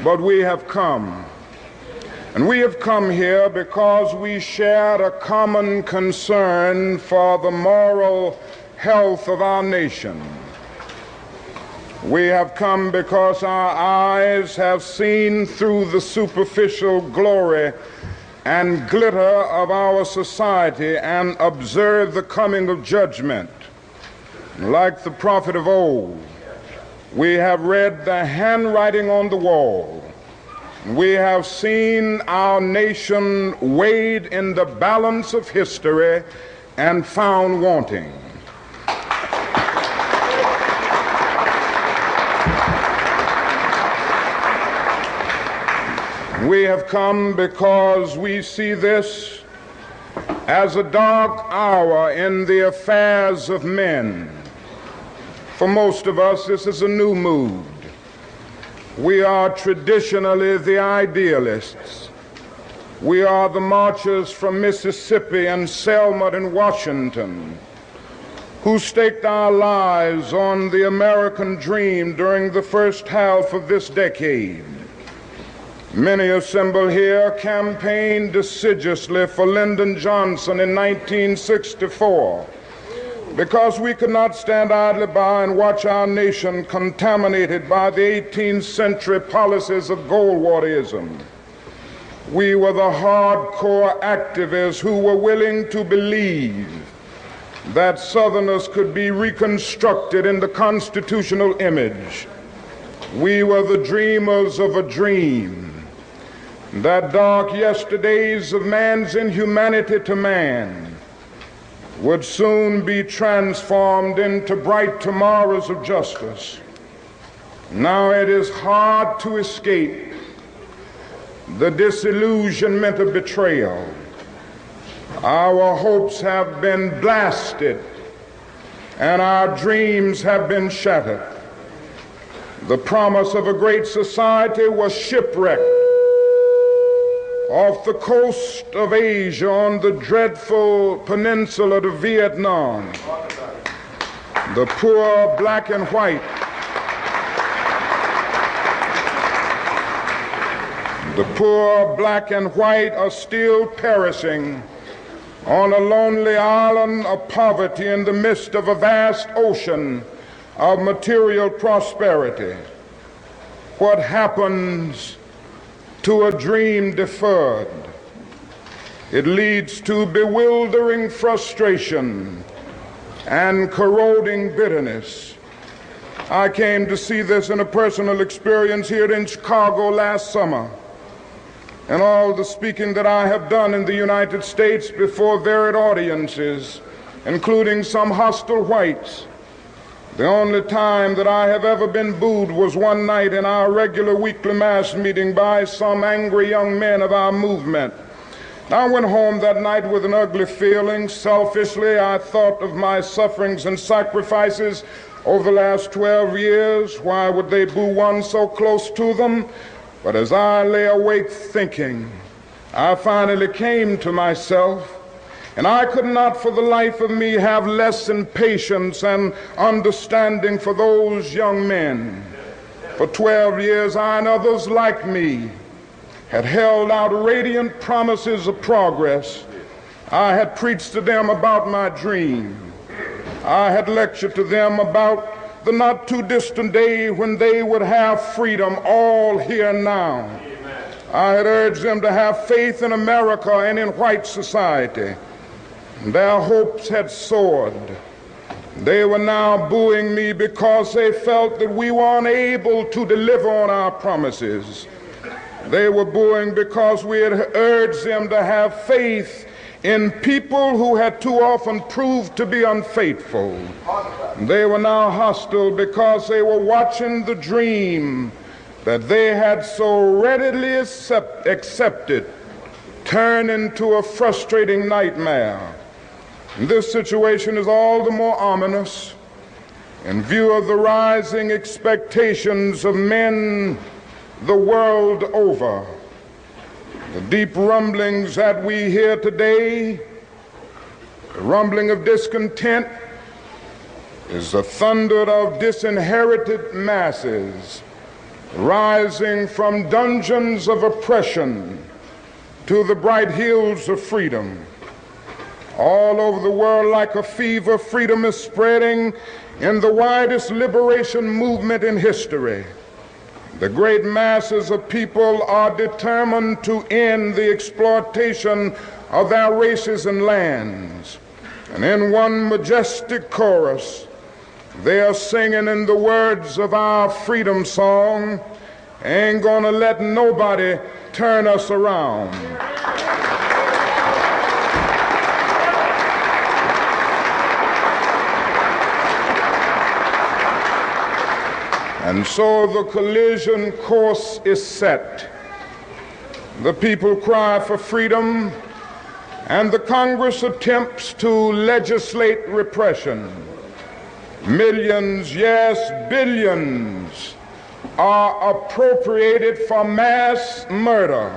But we have come, and we have come here because we shared a common concern for the moral health of our nation. We have come because our eyes have seen through the superficial glory and glitter of our society and observe the coming of judgment. Like the prophet of old, we have read the handwriting on the wall. We have seen our nation weighed in the balance of history and found wanting. We have come because we see this as a dark hour in the affairs of men. For most of us, this is a new mood. We are traditionally the idealists. We are the marchers from Mississippi and Selma and Washington who staked our lives on the American dream during the first half of this decade. Many assembled here campaigned assiduously for Lyndon Johnson in 1964 because we could not stand idly by and watch our nation contaminated by the 18th century policies of Goldwaterism. We were the hardcore activists who were willing to believe that Southerners could be reconstructed in the constitutional image. We were the dreamers of a dream, that dark yesterdays of man's inhumanity to man would soon be transformed into bright tomorrows of justice. Now it is hard to escape the disillusionment of betrayal. Our hopes have been blasted and our dreams have been shattered. The promise of a great society was shipwrecked off the coast of Asia on the dreadful peninsula of Vietnam. The poor black and white, are still perishing on a lonely island of poverty in the midst of a vast ocean of material prosperity. What happens to a dream deferred? It leads to bewildering frustration and corroding bitterness. I came to see this in a personal experience here in Chicago last summer. And all the speaking that I have done in the United States before varied audiences, including some hostile whites, the only time that I have ever been booed was one night in our regular weekly mass meeting by some angry young men of our movement. I went home that night with an ugly feeling. Selfishly, I thought of my sufferings and sacrifices over the last 12 years. Why would they boo one so close to them? But as I lay awake thinking, I finally came to myself, and I could not for the life of me have less than patience and understanding for those young men. For 12 years, I and others like me had held out radiant promises of progress. I had preached to them about my dream. I had lectured to them about the not too distant day when they would have freedom all here now. I had urged them to have faith in America and in white society. Their hopes had soared. They were now booing me because they felt that we were unable to deliver on our promises. They were booing because we had urged them to have faith in people who had too often proved to be unfaithful. They were now hostile because they were watching the dream that they had so readily accepted turn into a frustrating nightmare. And this situation is all the more ominous in view of the rising expectations of men the world over. The deep rumblings that we hear today, the rumbling of discontent, is the thunder of disinherited masses rising from dungeons of oppression to the bright hills of freedom. All over the world, like a fever, freedom is spreading in the widest liberation movement in history. The great masses of people are determined to end the exploitation of their races and lands. And in one majestic chorus, they are singing in the words of our freedom song, "Ain't gonna let nobody turn us around." And so the collision course is set. The people cry for freedom, and the Congress attempts to legislate repression. Millions, yes, billions, are appropriated for mass murder,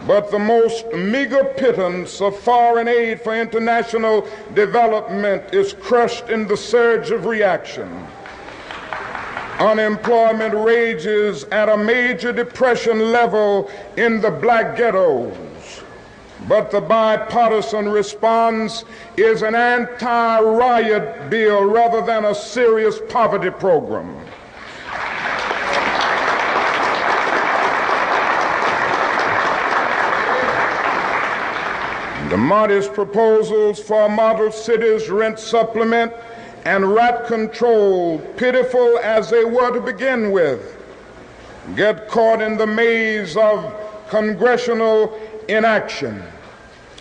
but the most meager pittance of foreign aid for international development is crushed in the surge of reaction. Unemployment rages at a major depression level in the black ghettos, but the bipartisan response is an anti-riot bill rather than a serious poverty program. The modest proposals for model cities, rent supplement, and rat control, pitiful as they were to begin with, get caught in the maze of congressional inaction.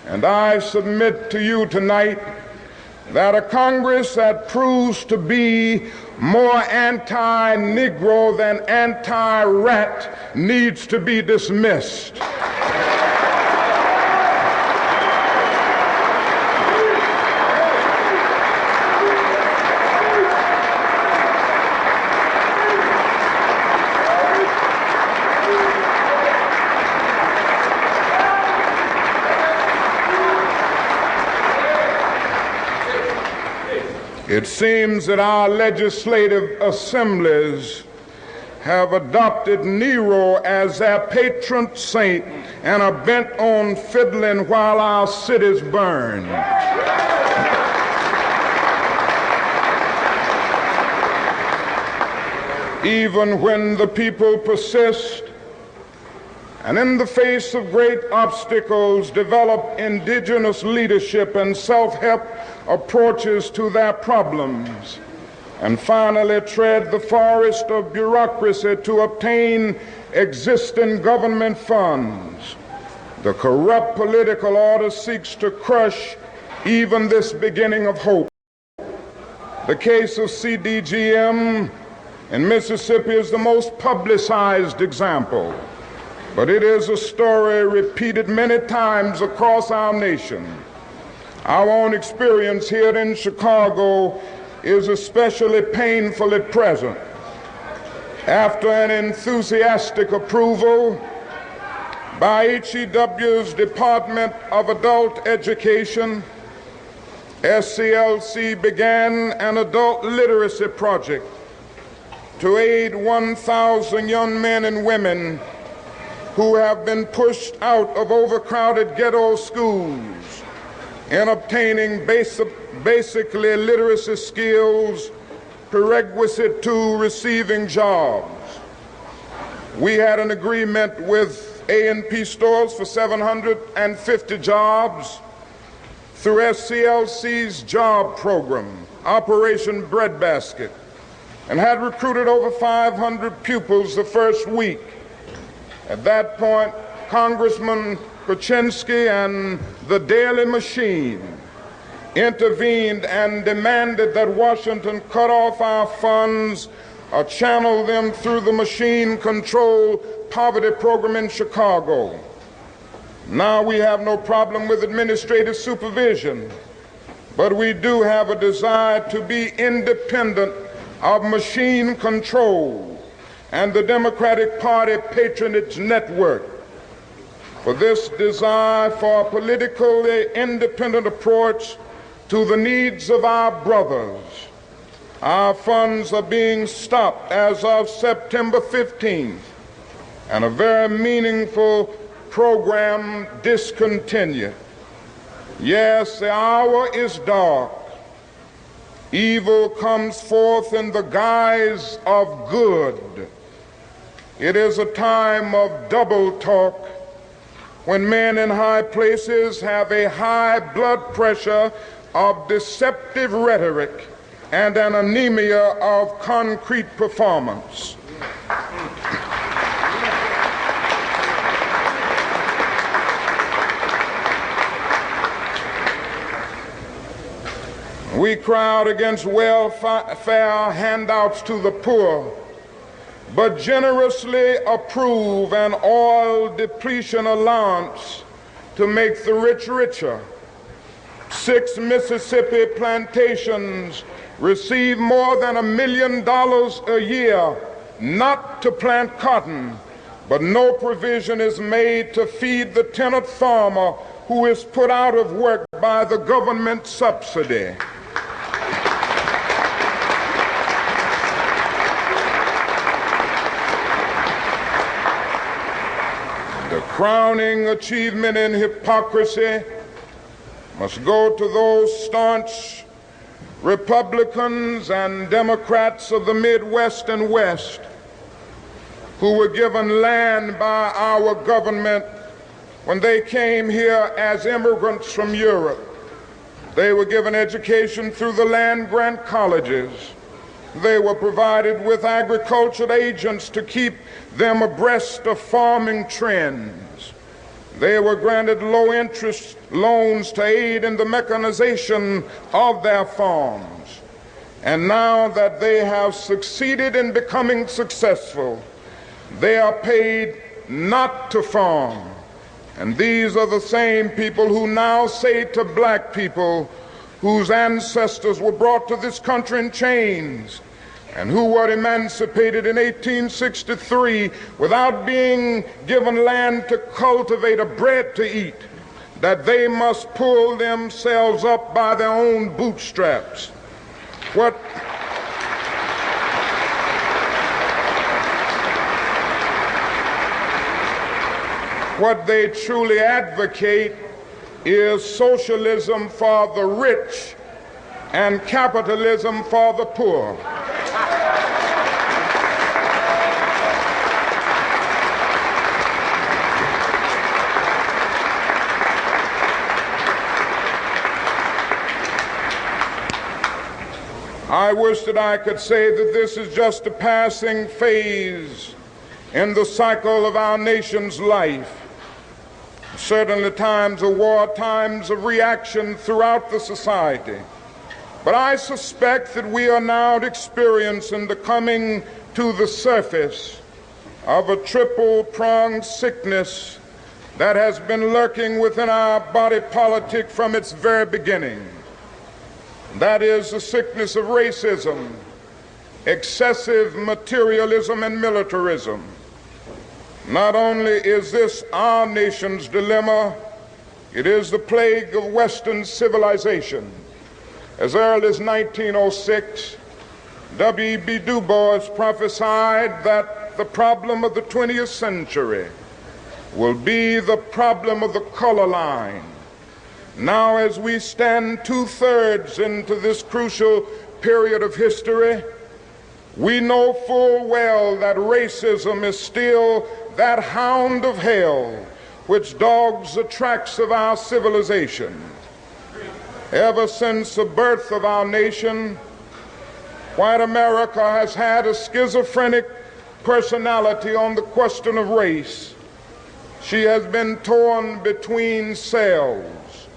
And I submit to you tonight that a Congress that proves to be more anti-Negro than anti-rat needs to be dismissed. It seems that our legislative assemblies have adopted Nero as their patron saint and are bent on fiddling while our cities burn. Even when the people persist and in the face of great obstacles develop indigenous leadership and self-help approaches to their problems, and finally tread the forest of bureaucracy to obtain existing government funds. The corrupt political order seeks to crush even this beginning of hope. The case of CDGM in Mississippi is the most publicized example, but it is a story repeated many times across our nation. Our own experience here in Chicago is especially painfully present. After an enthusiastic approval by HEW's Department of Adult Education, SCLC began an adult literacy project to aid 1,000 young men and women who have been pushed out of overcrowded ghetto schools in obtaining basically literacy skills prerequisite to receiving jobs. We had an agreement with A&P stores for 750 jobs through SCLC's job program, Operation Breadbasket, and had recruited over 500 pupils the first week. At that point, Congressman Kuczynski and the Daily Machine intervened and demanded that Washington cut off our funds or channel them through the machine-controlled poverty program in Chicago. Now we have no problem with administrative supervision, but we do have a desire to be independent of machine control and the Democratic Party patronage network. For this desire for a politically independent approach to the needs of our brothers, our funds are being stopped as of September 15th, and a very meaningful program discontinued. Yes, the hour is dark. Evil comes forth in the guise of good. It is a time of double talk when men in high places have a high blood pressure of deceptive rhetoric and an anemia of concrete performance. We cry out against welfare handouts to the poor, but generously approve an oil depletion allowance to make the rich richer. 6 Mississippi plantations receive more than $1 million a year not to plant cotton, but no provision is made to feed the tenant farmer who is put out of work by the government subsidy. The crowning achievement in hypocrisy must go to those staunch Republicans and Democrats of the Midwest and West who were given land by our government when they came here as immigrants from Europe. They were given education through the land-grant colleges. They were provided with agricultural agents to keep them abreast of farming trends. They were granted low-interest loans to aid in the mechanization of their farms. And now that they have succeeded in becoming successful, they are paid not to farm. And these are the same people who now say to black people whose ancestors were brought to this country in chains and who were emancipated in 1863 without being given land to cultivate or bread to eat, that they must pull themselves up by their own bootstraps. What they truly advocate is socialism for the rich and capitalism for the poor. I wish that I could say that this is just a passing phase in the cycle of our nation's life. Certainly times of war, times of reaction throughout the society. But I suspect that we are now experiencing the coming to the surface of a triple-pronged sickness that has been lurking within our body politic from its very beginning. That is the sickness of racism, excessive materialism, and militarism. Not only is this our nation's dilemma, it is the plague of Western civilization. As early as 1906, W.E.B. Du Bois prophesied that the problem of the 20th century will be the problem of the color line. Now, as we stand 2/3 into this crucial period of history, we know full well that racism is still that hound of hell which dogs the tracks of our civilization. Ever since the birth of our nation, white America has had a schizophrenic personality on the question of race. She has been torn between selves,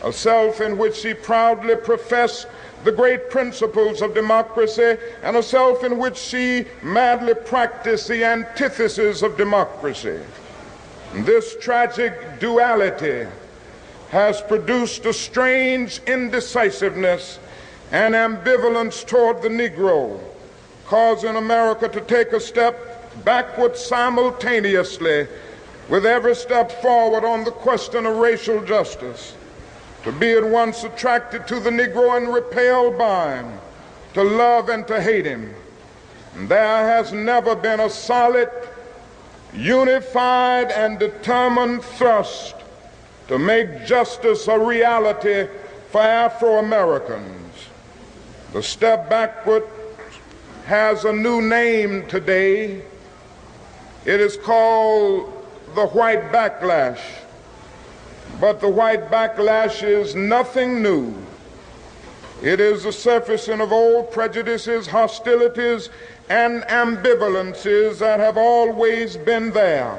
a self in which she proudly professed the great principles of democracy, and a self in which she madly practiced the antithesis of democracy. This tragic duality has produced a strange indecisiveness and ambivalence toward the Negro, causing America to take a step backward simultaneously with every step forward on the question of racial justice. To be at once attracted to the Negro and repelled by him, to love and to hate him. And there has never been a solid, unified, and determined thrust to make justice a reality for Afro-Americans. The step backward has a new name today. It is called the white backlash. But the white backlash is nothing new. It is the surfacing of old prejudices, hostilities, and ambivalences that have always been there.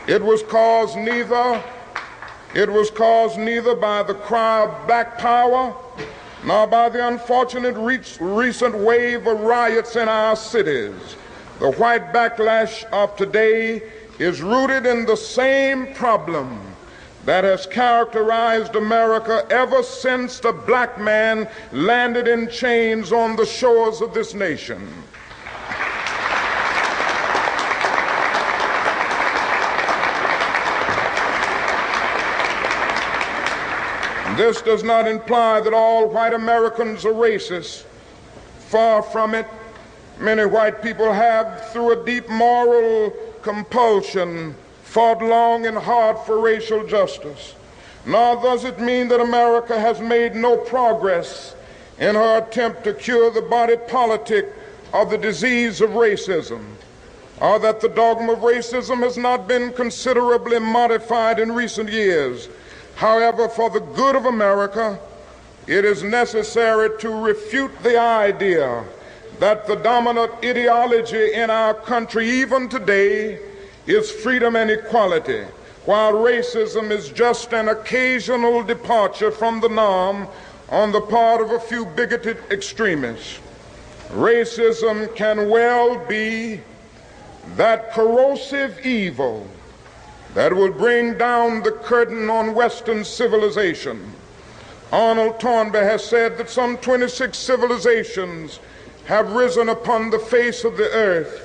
It was caused neither by the cry of black power, nor by the unfortunate recent wave of riots in our cities. The white backlash of today is rooted in the same problem that has characterized America ever since the black man landed in chains on the shores of this nation. This does not imply that all white Americans are racist. Far from it. Many white people have, through a deep moral compulsion, fought long and hard for racial justice. Nor does it mean that America has made no progress in her attempt to cure the body politic of the disease of racism, or that the dogma of racism has not been considerably modified in recent years. However, for the good of America, it is necessary to refute the idea that the dominant ideology in our country, even today, is freedom and equality, while racism is just an occasional departure from the norm on the part of a few bigoted extremists. Racism can well be that corrosive evil that will bring down the curtain on Western civilization. Arnold Toynbee has said that some 26 civilizations have risen upon the face of the earth.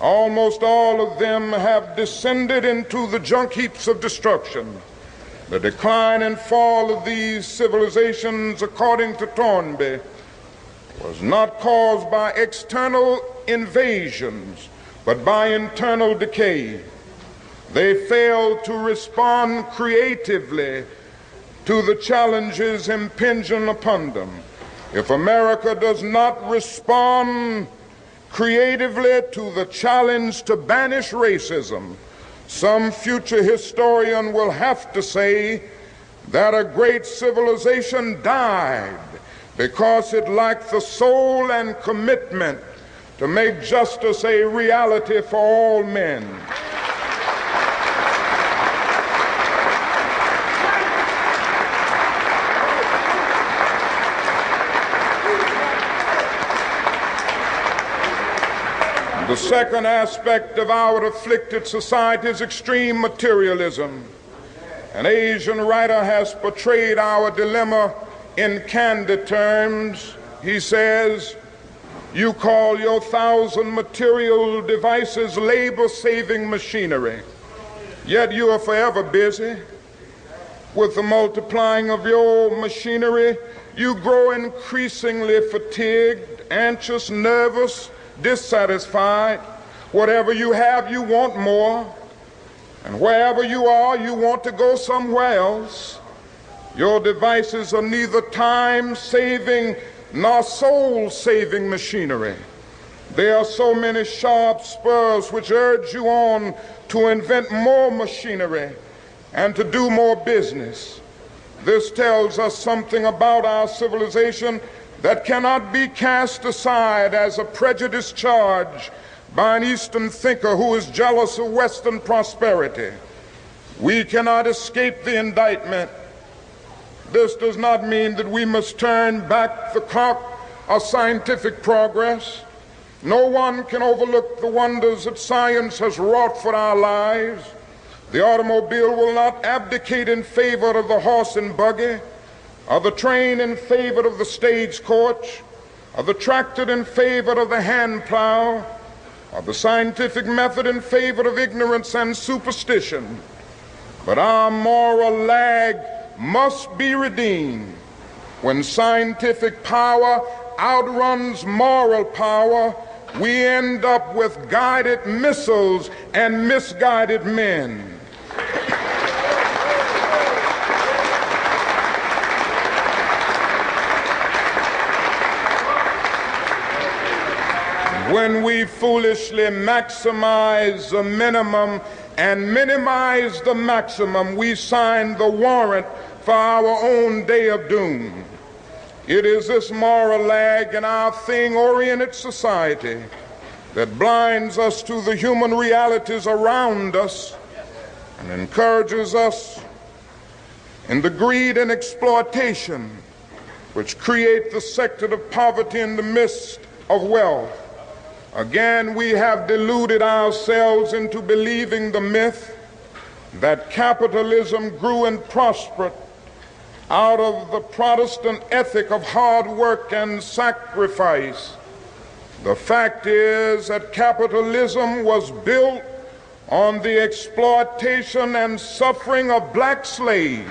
Almost all of them have descended into the junk heaps of destruction. The decline and fall of these civilizations, according to Toynbee, was not caused by external invasions, but by internal decay. They failed to respond creatively to the challenges impinging upon them. If America does not respond creatively to the challenge to banish racism, some future historian will have to say that a great civilization died because it lacked the soul and commitment to make justice a reality for all men. The second aspect of our afflicted society is extreme materialism. An Asian writer has portrayed our dilemma in candid terms. He says, "You call your 1,000 material devices labor-saving machinery, yet you are forever busy. With the multiplying of your machinery, you grow increasingly fatigued, anxious, nervous, dissatisfied. Whatever you have, you want more. And wherever you are, you want to go somewhere else. Your devices are neither time-saving nor soul-saving machinery. There are so many sharp spurs which urge you on to invent more machinery and to do more business. This tells us something about our civilization that cannot be cast aside as a prejudiced charge by an Eastern thinker who is jealous of Western prosperity. We cannot escape the indictment. This does not mean that we must turn back the clock of scientific progress. No one can overlook the wonders that science has wrought for our lives. The automobile will not abdicate in favor of the horse and buggy, of the train in favor of the stagecoach, of the tractor in favor of the hand plow, of the scientific method in favor of ignorance and superstition. But our moral lag must be redeemed. When scientific power outruns moral power, we end up with guided missiles and misguided men. When we foolishly maximize the minimum and minimize the maximum, we sign the warrant for our own day of doom. It is this moral lag in our thing-oriented society that blinds us to the human realities around us and encourages us in the greed and exploitation which create the sector of poverty in the midst of wealth. Again, we have deluded ourselves into believing the myth that capitalism grew and prospered out of the Protestant ethic of hard work and sacrifice. The fact is that capitalism was built on the exploitation and suffering of black slaves.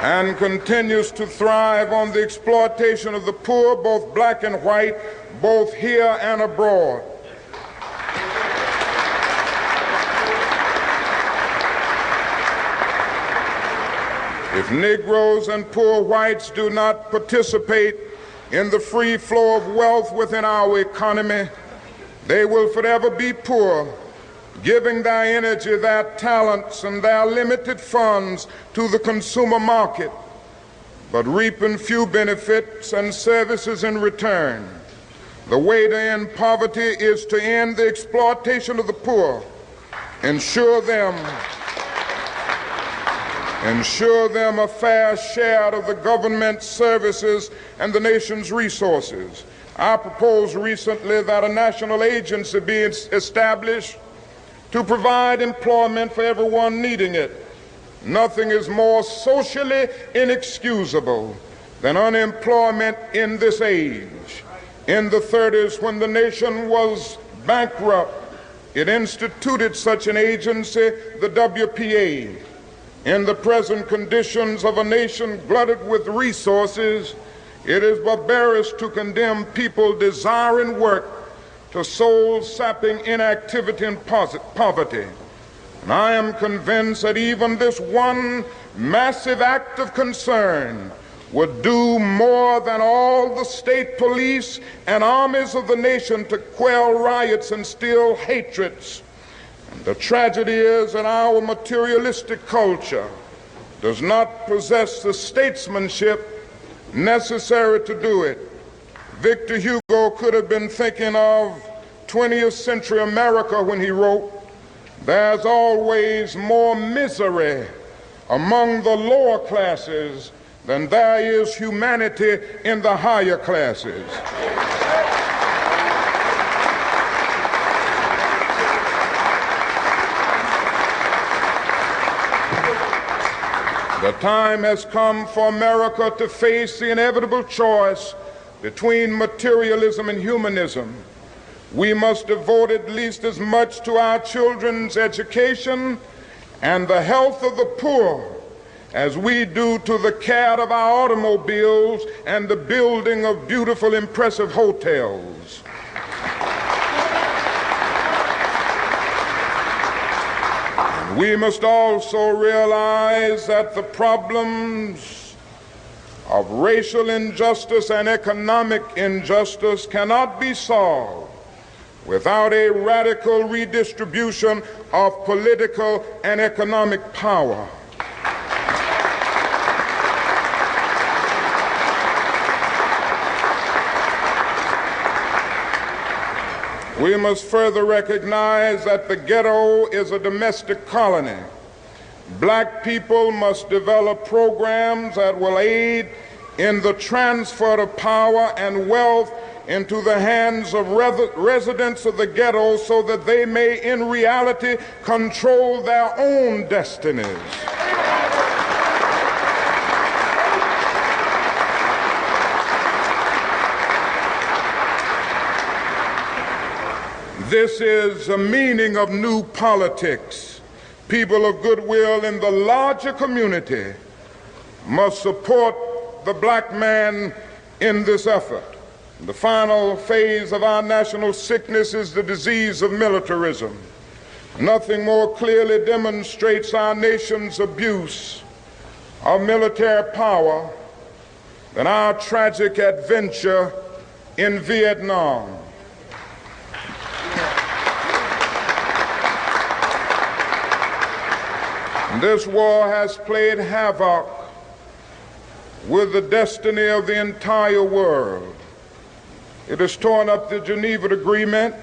And continues to thrive on the exploitation of the poor, both black and white, both here and abroad. If Negroes and poor whites do not participate in the free flow of wealth within our economy, they will forever be poor, giving their energy, their talents, and their limited funds to the consumer market, but reaping few benefits and services in return. The way to end poverty is to end the exploitation of the poor, ensure them a fair share of the government services and the nation's resources. I proposed recently that a national agency be established to provide employment for everyone needing it. Nothing is more socially inexcusable than unemployment in this age. In the 30s, when the nation was bankrupt, it instituted such an agency, the WPA. In the present conditions of a nation glutted with resources, it is barbarous to condemn people desiring work to soul-sapping inactivity and poverty. And I am convinced that even this one massive act of concern would do more than all the state police and armies of the nation to quell riots and still hatreds. And the tragedy is that our materialistic culture does not possess the statesmanship necessary to do it. Victor Hugo could have been thinking of 20th century America when he wrote, "There's always more misery among the lower classes than there is humanity in the higher classes." The time has come for America to face the inevitable choice between materialism and humanism. We must devote at least as much to our children's education and the health of the poor as we do to the care of our automobiles and the building of beautiful, impressive hotels. We must also realize that the problems of racial injustice and economic injustice cannot be solved without a radical redistribution of political and economic power. We must further recognize that the ghetto is a domestic colony. Black people must develop programs that will aid in the transfer of power and wealth into the hands of residents of the ghetto so that they may in reality control their own destinies. This is the meaning of new politics. People of goodwill in the larger community must support the black man in this effort. The final phase of our national sickness is the disease of militarism. Nothing more clearly demonstrates our nation's abuse of military power than our tragic adventure in Vietnam. This war has played havoc with the destiny of the entire world. It has torn up the Geneva Agreement.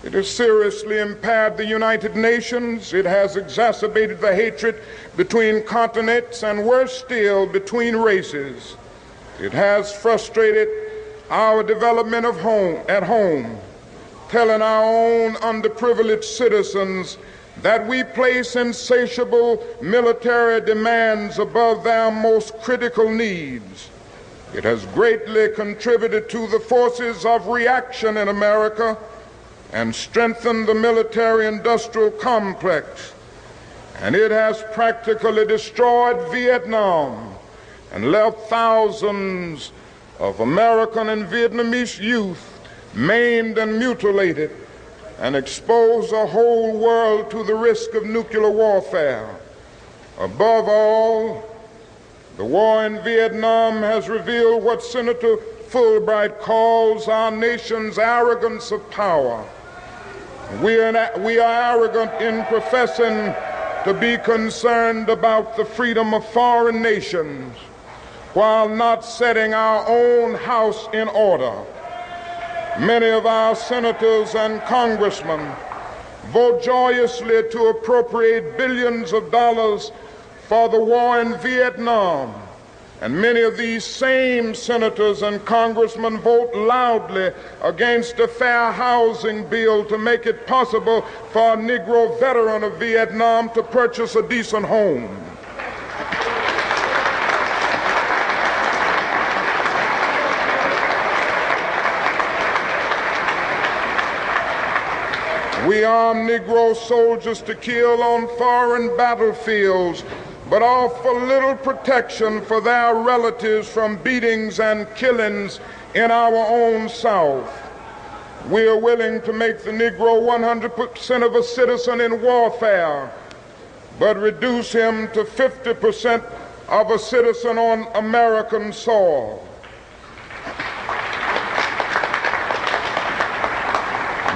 It has seriously impaired the United Nations. It has exacerbated the hatred between continents and, worse still, between races. It has frustrated our development of at home, telling our own underprivileged citizens that we place insatiable military demands above their most critical needs. It has greatly contributed to the forces of reaction in America and strengthened the military-industrial complex. And it has practically destroyed Vietnam and left thousands of American and Vietnamese youth maimed and mutilated, and expose the whole world to the risk of nuclear warfare. Above all, the war in Vietnam has revealed what Senator Fulbright calls our nation's arrogance of power. We are arrogant in professing to be concerned about the freedom of foreign nations while not setting our own house in order. Many of our senators and congressmen vote joyously to appropriate billions of dollars for the war in Vietnam. And many of these same senators and congressmen vote loudly against a fair housing bill to make it possible for a Negro veteran of Vietnam to purchase a decent home. We arm Negro soldiers to kill on foreign battlefields, but offer little protection for their relatives from beatings and killings in our own South. We are willing to make the Negro 100% of a citizen in warfare, but reduce him to 50% of a citizen on American soil.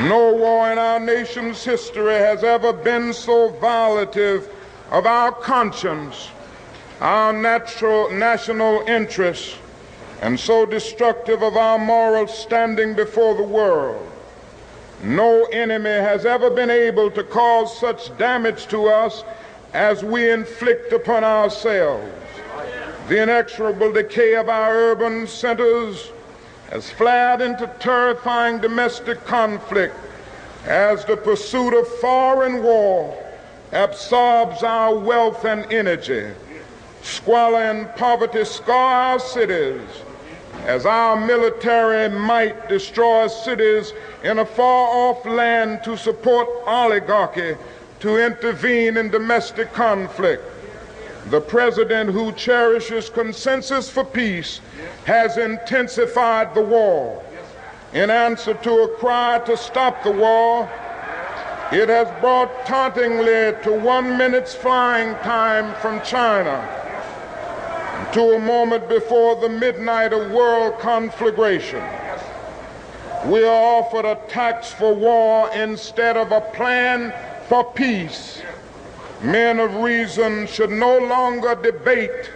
No war in our nation's history has ever been so violative of our conscience, our national interests, and so destructive of our moral standing before the world. No enemy has ever been able to cause such damage to us as we inflict upon ourselves. The inexorable decay of our urban centers has flared into terrifying domestic conflict as the pursuit of foreign war absorbs our wealth and energy. Squalor and poverty scar our cities as our military might destroys cities in a far-off land to support oligarchy to intervene in domestic conflict. The president who cherishes consensus for peace has intensified the war. In answer to a cry to stop the war, it has brought tauntingly to 1 minute's flying time from China, to a moment before the midnight of world conflagration. We are offered a tax for war instead of a plan for peace. Men of reason should no longer debate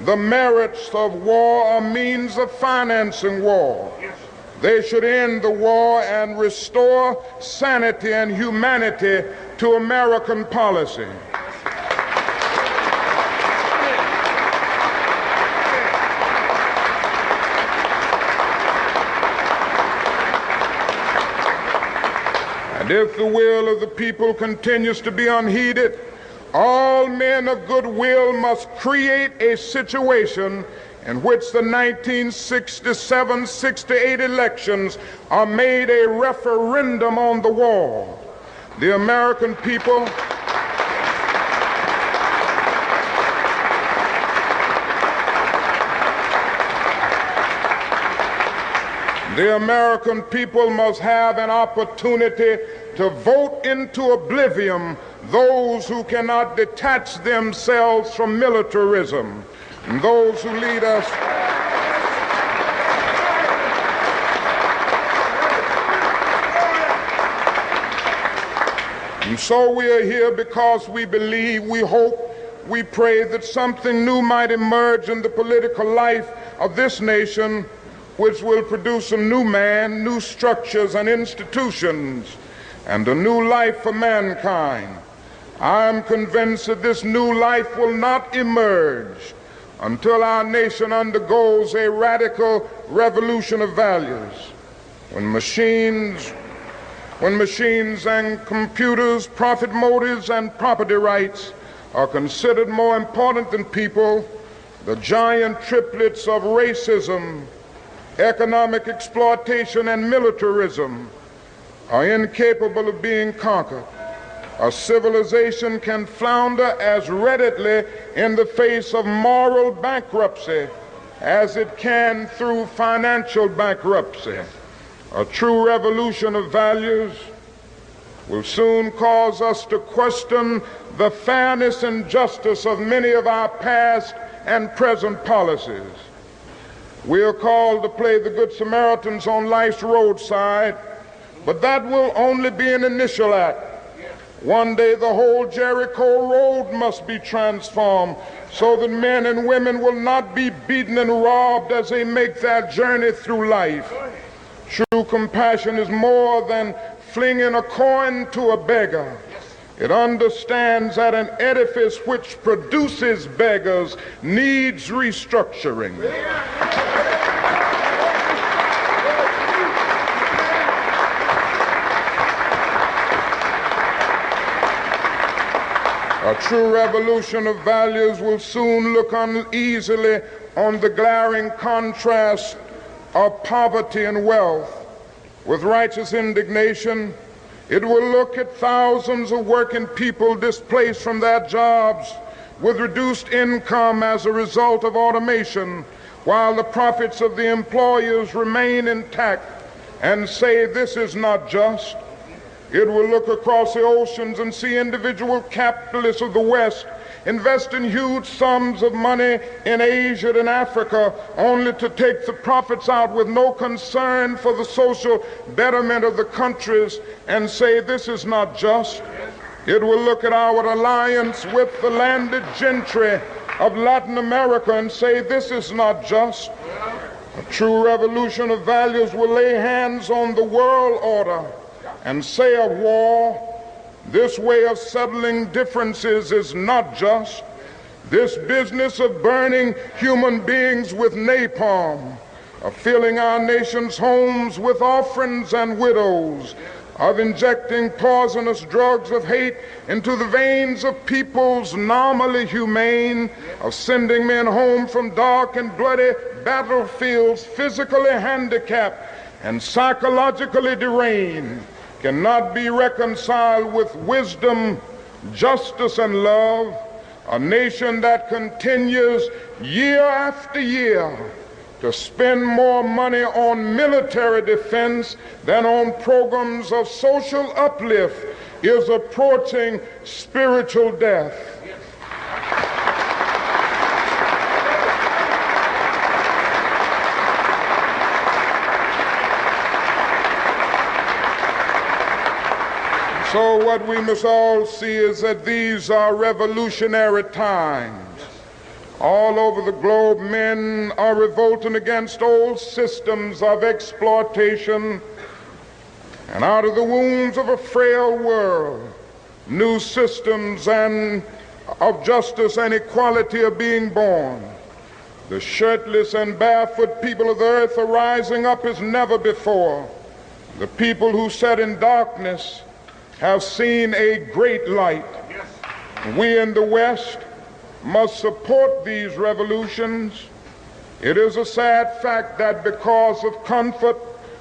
the merits of war or means of financing war. They should end the war and restore sanity and humanity to American policy. And if the will of the people continues to be unheeded, all men of goodwill must create a situation in which the 1967-68 elections are made a referendum on the war. The American people must have an opportunity to vote into oblivion those who cannot detach themselves from militarism, and those who lead us and so we are here because we believe, we hope, we pray that something new might emerge in the political life of this nation, which will produce a new man, new structures and institutions, and a new life for mankind. I am convinced that this new life will not emerge until our nation undergoes a radical revolution of values. When machines and computers, profit motives and property rights are considered more important than people, the giant triplets of racism, economic exploitation and militarism are incapable of being conquered. A civilization can flounder as readily in the face of moral bankruptcy as it can through financial bankruptcy. A true revolution of values will soon cause us to question the fairness and justice of many of our past and present policies. We are called to play the Good Samaritans on life's roadside, but that will only be an initial act. One day the whole Jericho road must be transformed so that men and women will not be beaten and robbed as they make their journey through life. True compassion is more than flinging a coin to a beggar. It understands that an edifice which produces beggars needs restructuring. A true revolution of values will soon look uneasily on the glaring contrast of poverty and wealth. With righteous indignation, it will look at thousands of working people displaced from their jobs with reduced income as a result of automation, while the profits of the employers remain intact, and say this is not just. It will look across the oceans and see individual capitalists of the West investing huge sums of money in Asia and Africa only to take the profits out with no concern for the social betterment of the countries and say this is not just. It will look at our alliance with the landed gentry of Latin America and say this is not just. A true revolution of values will lay hands on the world order and say of war, this way of settling differences is not just. This business of burning human beings with napalm, of filling our nation's homes with orphans and widows, of injecting poisonous drugs of hate into the veins of peoples normally humane, of sending men home from dark and bloody battlefields physically handicapped and psychologically deranged, cannot be reconciled with wisdom, justice, and love. A nation that continues year after year to spend more money on military defense than on programs of social uplift is approaching spiritual death. So what we must all see is that these are revolutionary times. All over the globe, men are revolting against old systems of exploitation, and out of the wounds of a frail world, new systems of justice and equality are being born. The shirtless and barefoot people of the earth are rising up as never before. The people who sat in darkness have seen a great light. We in the West must support these revolutions. It is a sad fact that because of comfort,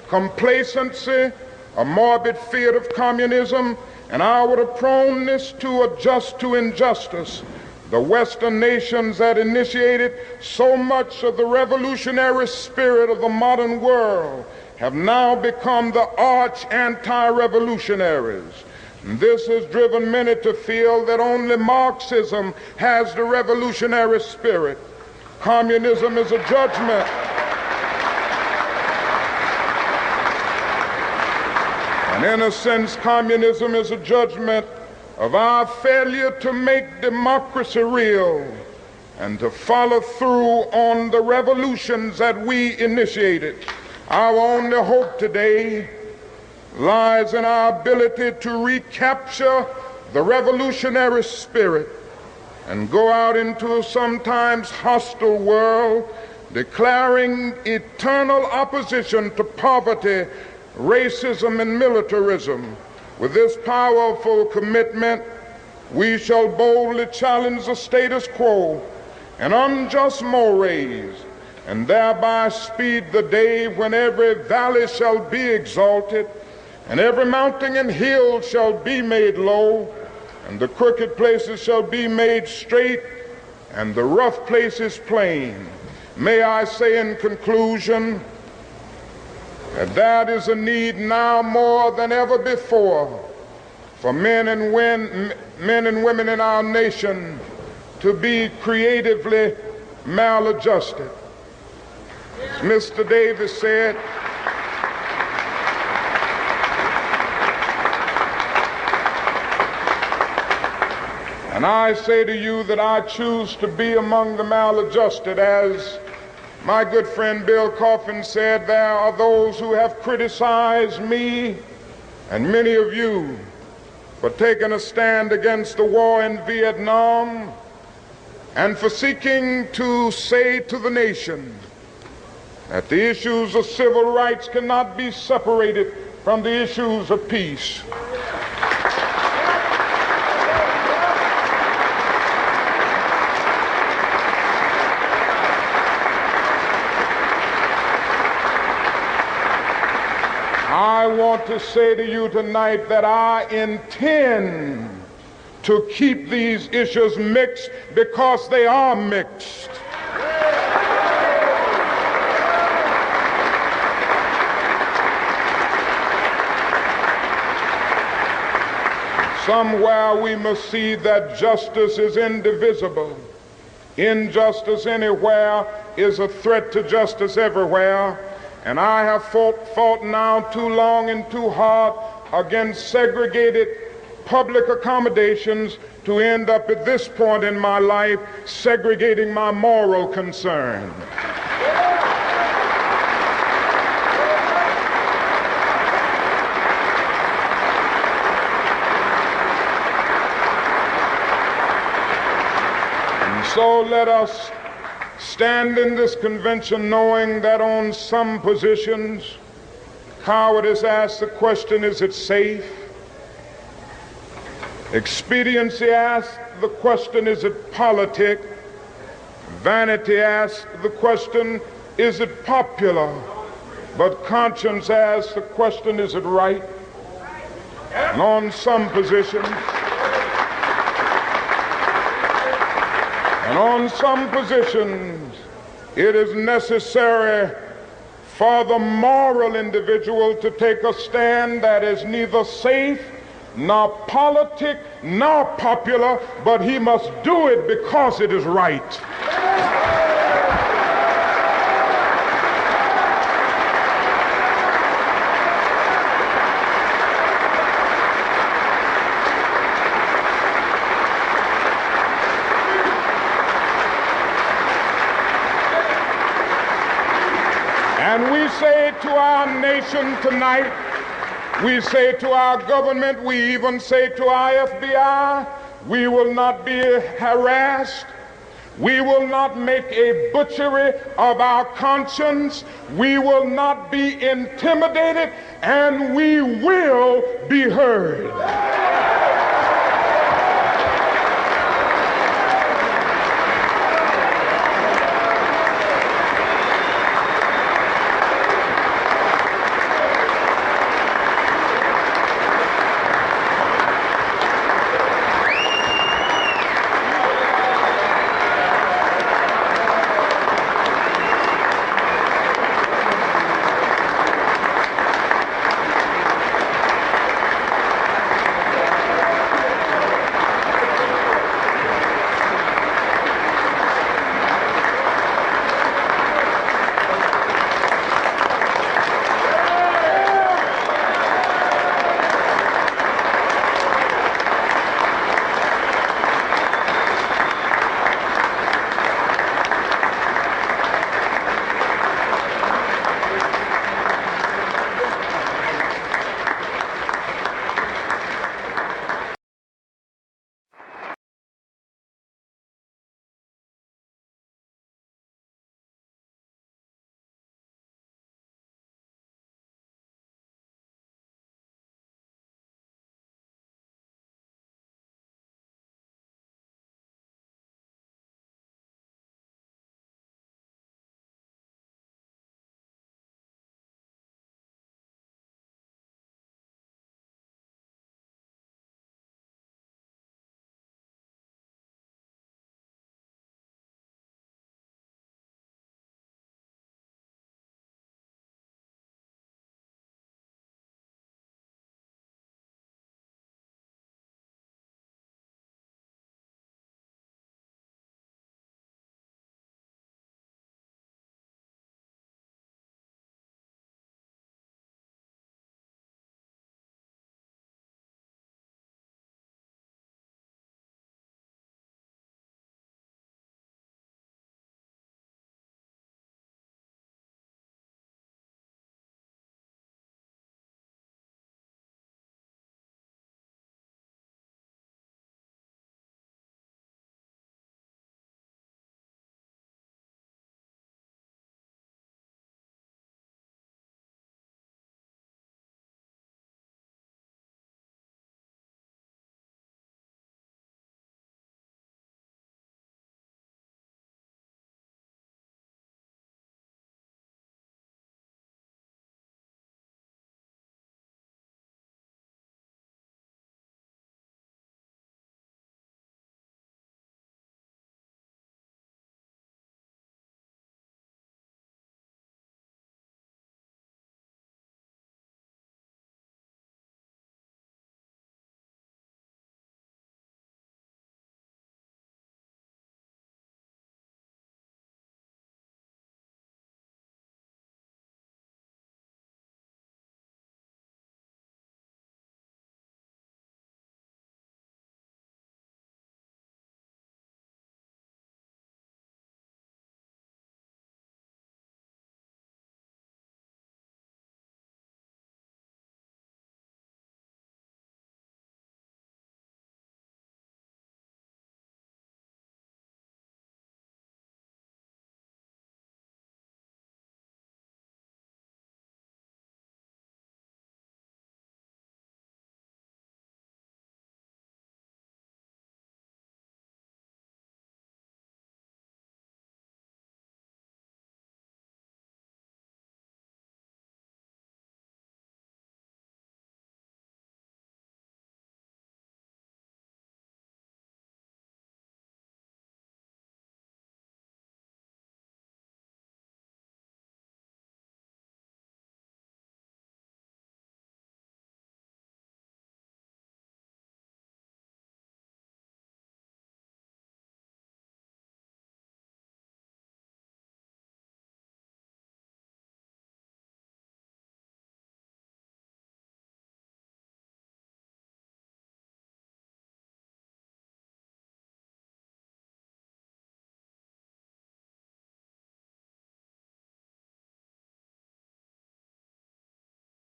complacency, a morbid fear of communism, and our proneness to adjust to injustice, the Western nations that initiated so much of the revolutionary spirit of the modern world have now become the arch anti-revolutionaries. This has driven many to feel that only Marxism has the revolutionary spirit. Communism is a judgment. And in a sense, communism is a judgment of our failure to make democracy real and to follow through on the revolutions that we initiated. Our only hope today lies in our ability to recapture the revolutionary spirit and go out into a sometimes hostile world, declaring eternal opposition to poverty, racism, and militarism. With this powerful commitment, we shall boldly challenge the status quo and unjust mores, and thereby speed the day when every valley shall be exalted, and every mountain and hill shall be made low, and the crooked places shall be made straight, and the rough places plain. May I say in conclusion that that is a need now more than ever before for men and women in our nation to be creatively maladjusted. As Mr. Davis said, and I say to you that I choose to be among the maladjusted. As my good friend Bill Coffin said, there are those who have criticized me and many of you for taking a stand against the war in Vietnam and for seeking to say to the nation that the issues of civil rights cannot be separated from the issues of peace. I want to say to you tonight that I intend to keep these issues mixed because they are mixed. Somewhere we must see that justice is indivisible. Injustice anywhere is a threat to justice everywhere. And I have fought now too long and too hard against segregated public accommodations to end up at this point in my life segregating my moral concern. And so let us stand in this convention knowing that on some positions, cowardice asks the question, is it safe? Expediency asks the question, is it politic? Vanity asks the question, is it popular? But conscience asks the question, is it right? And on some positions, it is necessary for the moral individual to take a stand that is neither safe, nor politic, nor popular, but he must do it because it is right. And we say to our nation tonight, we say to our government, we even say to our FBI, we will not be harassed. We will not make a butchery of our conscience. We will not be intimidated, and we will be heard.